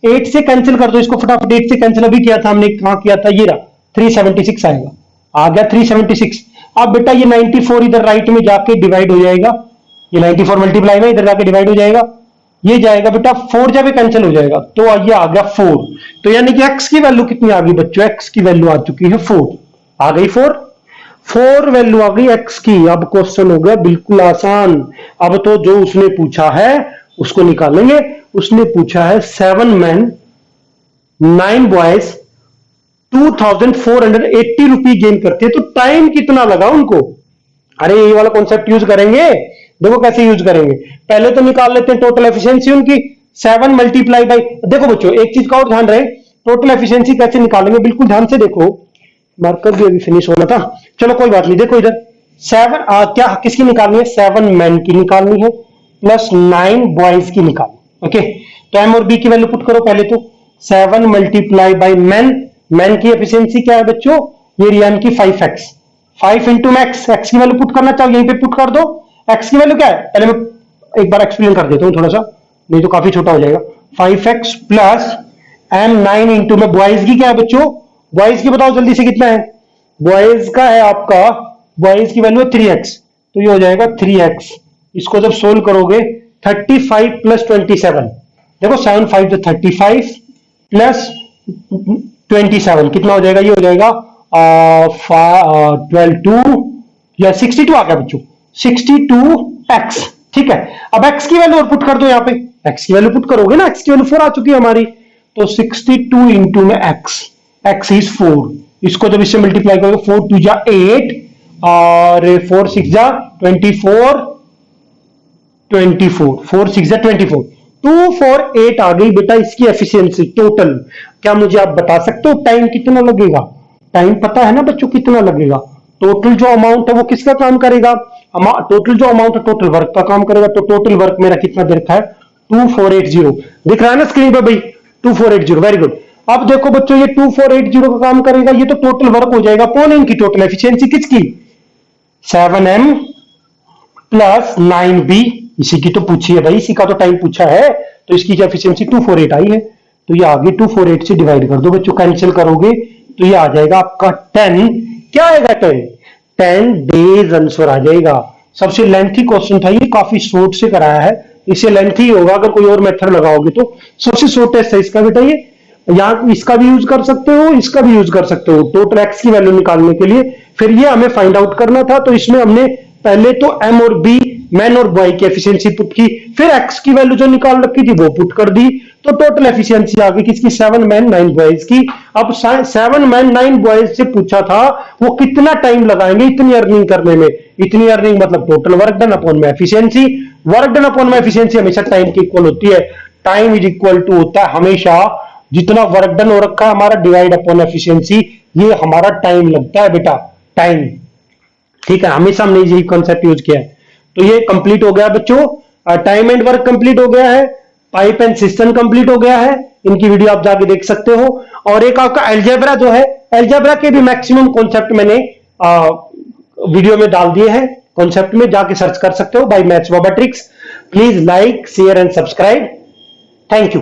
8 से कैंसिल कर दो इसको फटाफट, 8 से कैंसिल अभी किया था हमने, कहां किया था, ये रहा 376 आएगा, आ गया 376। अब बेटा ये 94 इधर राइट में जाके डिवाइड हो जाएगा, ये 94 मल्टीप्लाई में इधर जाके डिवाइड हो जाएगा, ये जाएगा बेटा 4 जब कैंसिल हो जाएगा तो ये आ गया 4। तो यानी कि x की वैल्यू कितनी आ गई बच्चों, x की वैल्यू आ चुकी है 4, आ गई 4 वैल्यू आ गई x की। अब क्वेश्चन हो गया बिल्कुल आसान। अब तो जो उसने पूछा है उसको निकालेंगे। उसने पूछा है 7 men 9 boys 2480 रुपये गेन करते हैं, तो टाइम कितना लगा उनको। अरे ये वाला कॉन्सेप्ट यूज करेंगे, देखो कैसे यूज करेंगे। पहले तो निकाल लेते हैं टोटल एफिशिएंसी उनकी, 7 मल्टीप्लाई बाई, देखो बच्चों एक चीज का और ध्यान रहे, टोटल एफिशिएंसी कैसे निकालेंगे बिल्कुल ध्यान से देखो, मार्कर भी अभी फिनिश होना था, चलो कोई बात नहीं। देखो इधर 7 क्या किसकी निकालनी है, 7 मैन की निकालनी है प्लस 9 बॉयज की निकालनी। ओके, तो एम और बी की वैल्यू पुट करो पहले तो, 7 मल्टीप्लाई बाई मैन, मैन की एफिशिएंसी क्या है बच्चों, ये रियान की 5x, 5 इंटू मैक्स, एक्स की वैल्यू पुट करना चाहो यहीं पे पुट कर दो। एक्स की वैल्यू क्या है, पहले मैं एक बार एक्सप्लेन कर देता हूं थोड़ा सा, नहीं तो काफी छोटा हो जाएगा। 5x प्लस एम 9 इंटू में बॉयज की क्या है बच्चों, बॉयज की बताओ जल्दी से कितना है, बॉयज का है आपका, बॉयज की वैल्यू है 3x, तो ये हो जाएगा 3x। इसको जब सोल्व करोगे 35 प्लस 27, देखो 7 5 तो 35 प्लस 27 कितना हो जाएगा, ये हो जाएगा 12 2 या 62 आ गया बच्चों, 62x। ठीक है, अब x की वैल्यू और पुट कर दो यहाँ पे, x की वैल्यू पुट करोगे ना, x की वैल्यू 4 आ चुकी है हमारी, तो 62 इंटू में x इज 4, इसको जब इससे मल्टीप्लाई करोगे 4 2 जा 8 और 4 6 जा 24, 4 6 जा 24, 248 आ गई बेटा इसकी एफिशिएंसी टोटल। क्या मुझे आप बता सकते हो टाइम कितना लगेगा, टाइम पता है ना बच्चों कितना लगेगा, टोटल जो अमाउंट है वो किसका काम करेगा, टोटल जो अमाउंट है टोटल वर्क का काम करेगा, तो टोटल वर्क मेरा कितना दे रखा है 2480, दिख रहा है ना स्क्रीन पे भाई 2480, वेरी गुड। अब देखो बच्चों ये 2480 का काम करेगा, ये तो टोटल वर्क हो जाएगा कौन इनकी टोटल एफिशिएंसी किसकी, 7m प्लस 9b, इसी की तो पूछी है भाई, इसी का तो टाइम पूछा है, तो इसकी एफिशिएंसी 248 आई है, तो ये आगे 248 से डिवाइड कर दो बच्चों, कैंसिल करोगे तो ये आ जाएगा आपका 10, क्या आएगा 10 डेज आंसर आ जाएगा। सबसे लेंथी क्वेश्चन था ये, काफी शॉर्ट से कराया है, इससे लेंथी होगा अगर कोई और मेथड लगाओगे तो, सबसे शॉर्टेस्ट है इसका बेटा ये, यहाँ इसका भी यूज कर सकते हो, इसका भी यूज कर सकते हो टोटल एक्स की वैल्यू निकालने के लिए। फिर ये हमें फाइंड आउट करना था, तो इसमें हमने पहले तो एम और बी मैन और बॉय की एफिशिएंसी पुट की, फिर एक्स की वैल्यू जो निकाल रखी थी वो पुट कर दी, तो टोटल एफिशिएंसी आ गई किसकी, 7 मैन 9 बॉयज की। अब 7 मैन 9 बॉयज से पूछा था वो कितना टाइम लगाएंगे इतनी अर्निंग करने में, इतनी अर्निंग मतलब टोटल वर्क डन अपॉन में एफिशिएंसी, वर्क डन अपॉन में एफिशिएंसी हमेशा टाइम की इक्वल होती है, टाइम इज इक्वल टू होता है हमेशा जितना वर्क डन हो रखा है हमारा डिवाइड अपॉन एफिशिएंसी, ये हमारा टाइम लगता है बेटा, टाइम। ठीक है, हमेशा हमने यही कॉन्सेप्ट यूज किया है। तो ये कंप्लीट हो गया बच्चों, टाइम एंड वर्क कंप्लीट हो गया है, पाइप एंड सिस्टम कंप्लीट हो गया है, इनकी वीडियो आप जाके देख सकते हो। और एक आपका अलजेब्रा जो है, अलजेब्रा के भी मैक्सिमम कॉन्सेप्ट मैंने वीडियो में डाल दिए हैं, कॉन्सेप्ट में जाके सर्च कर सकते हो by maths Baba tricks. Please like share and subscribe, thank you.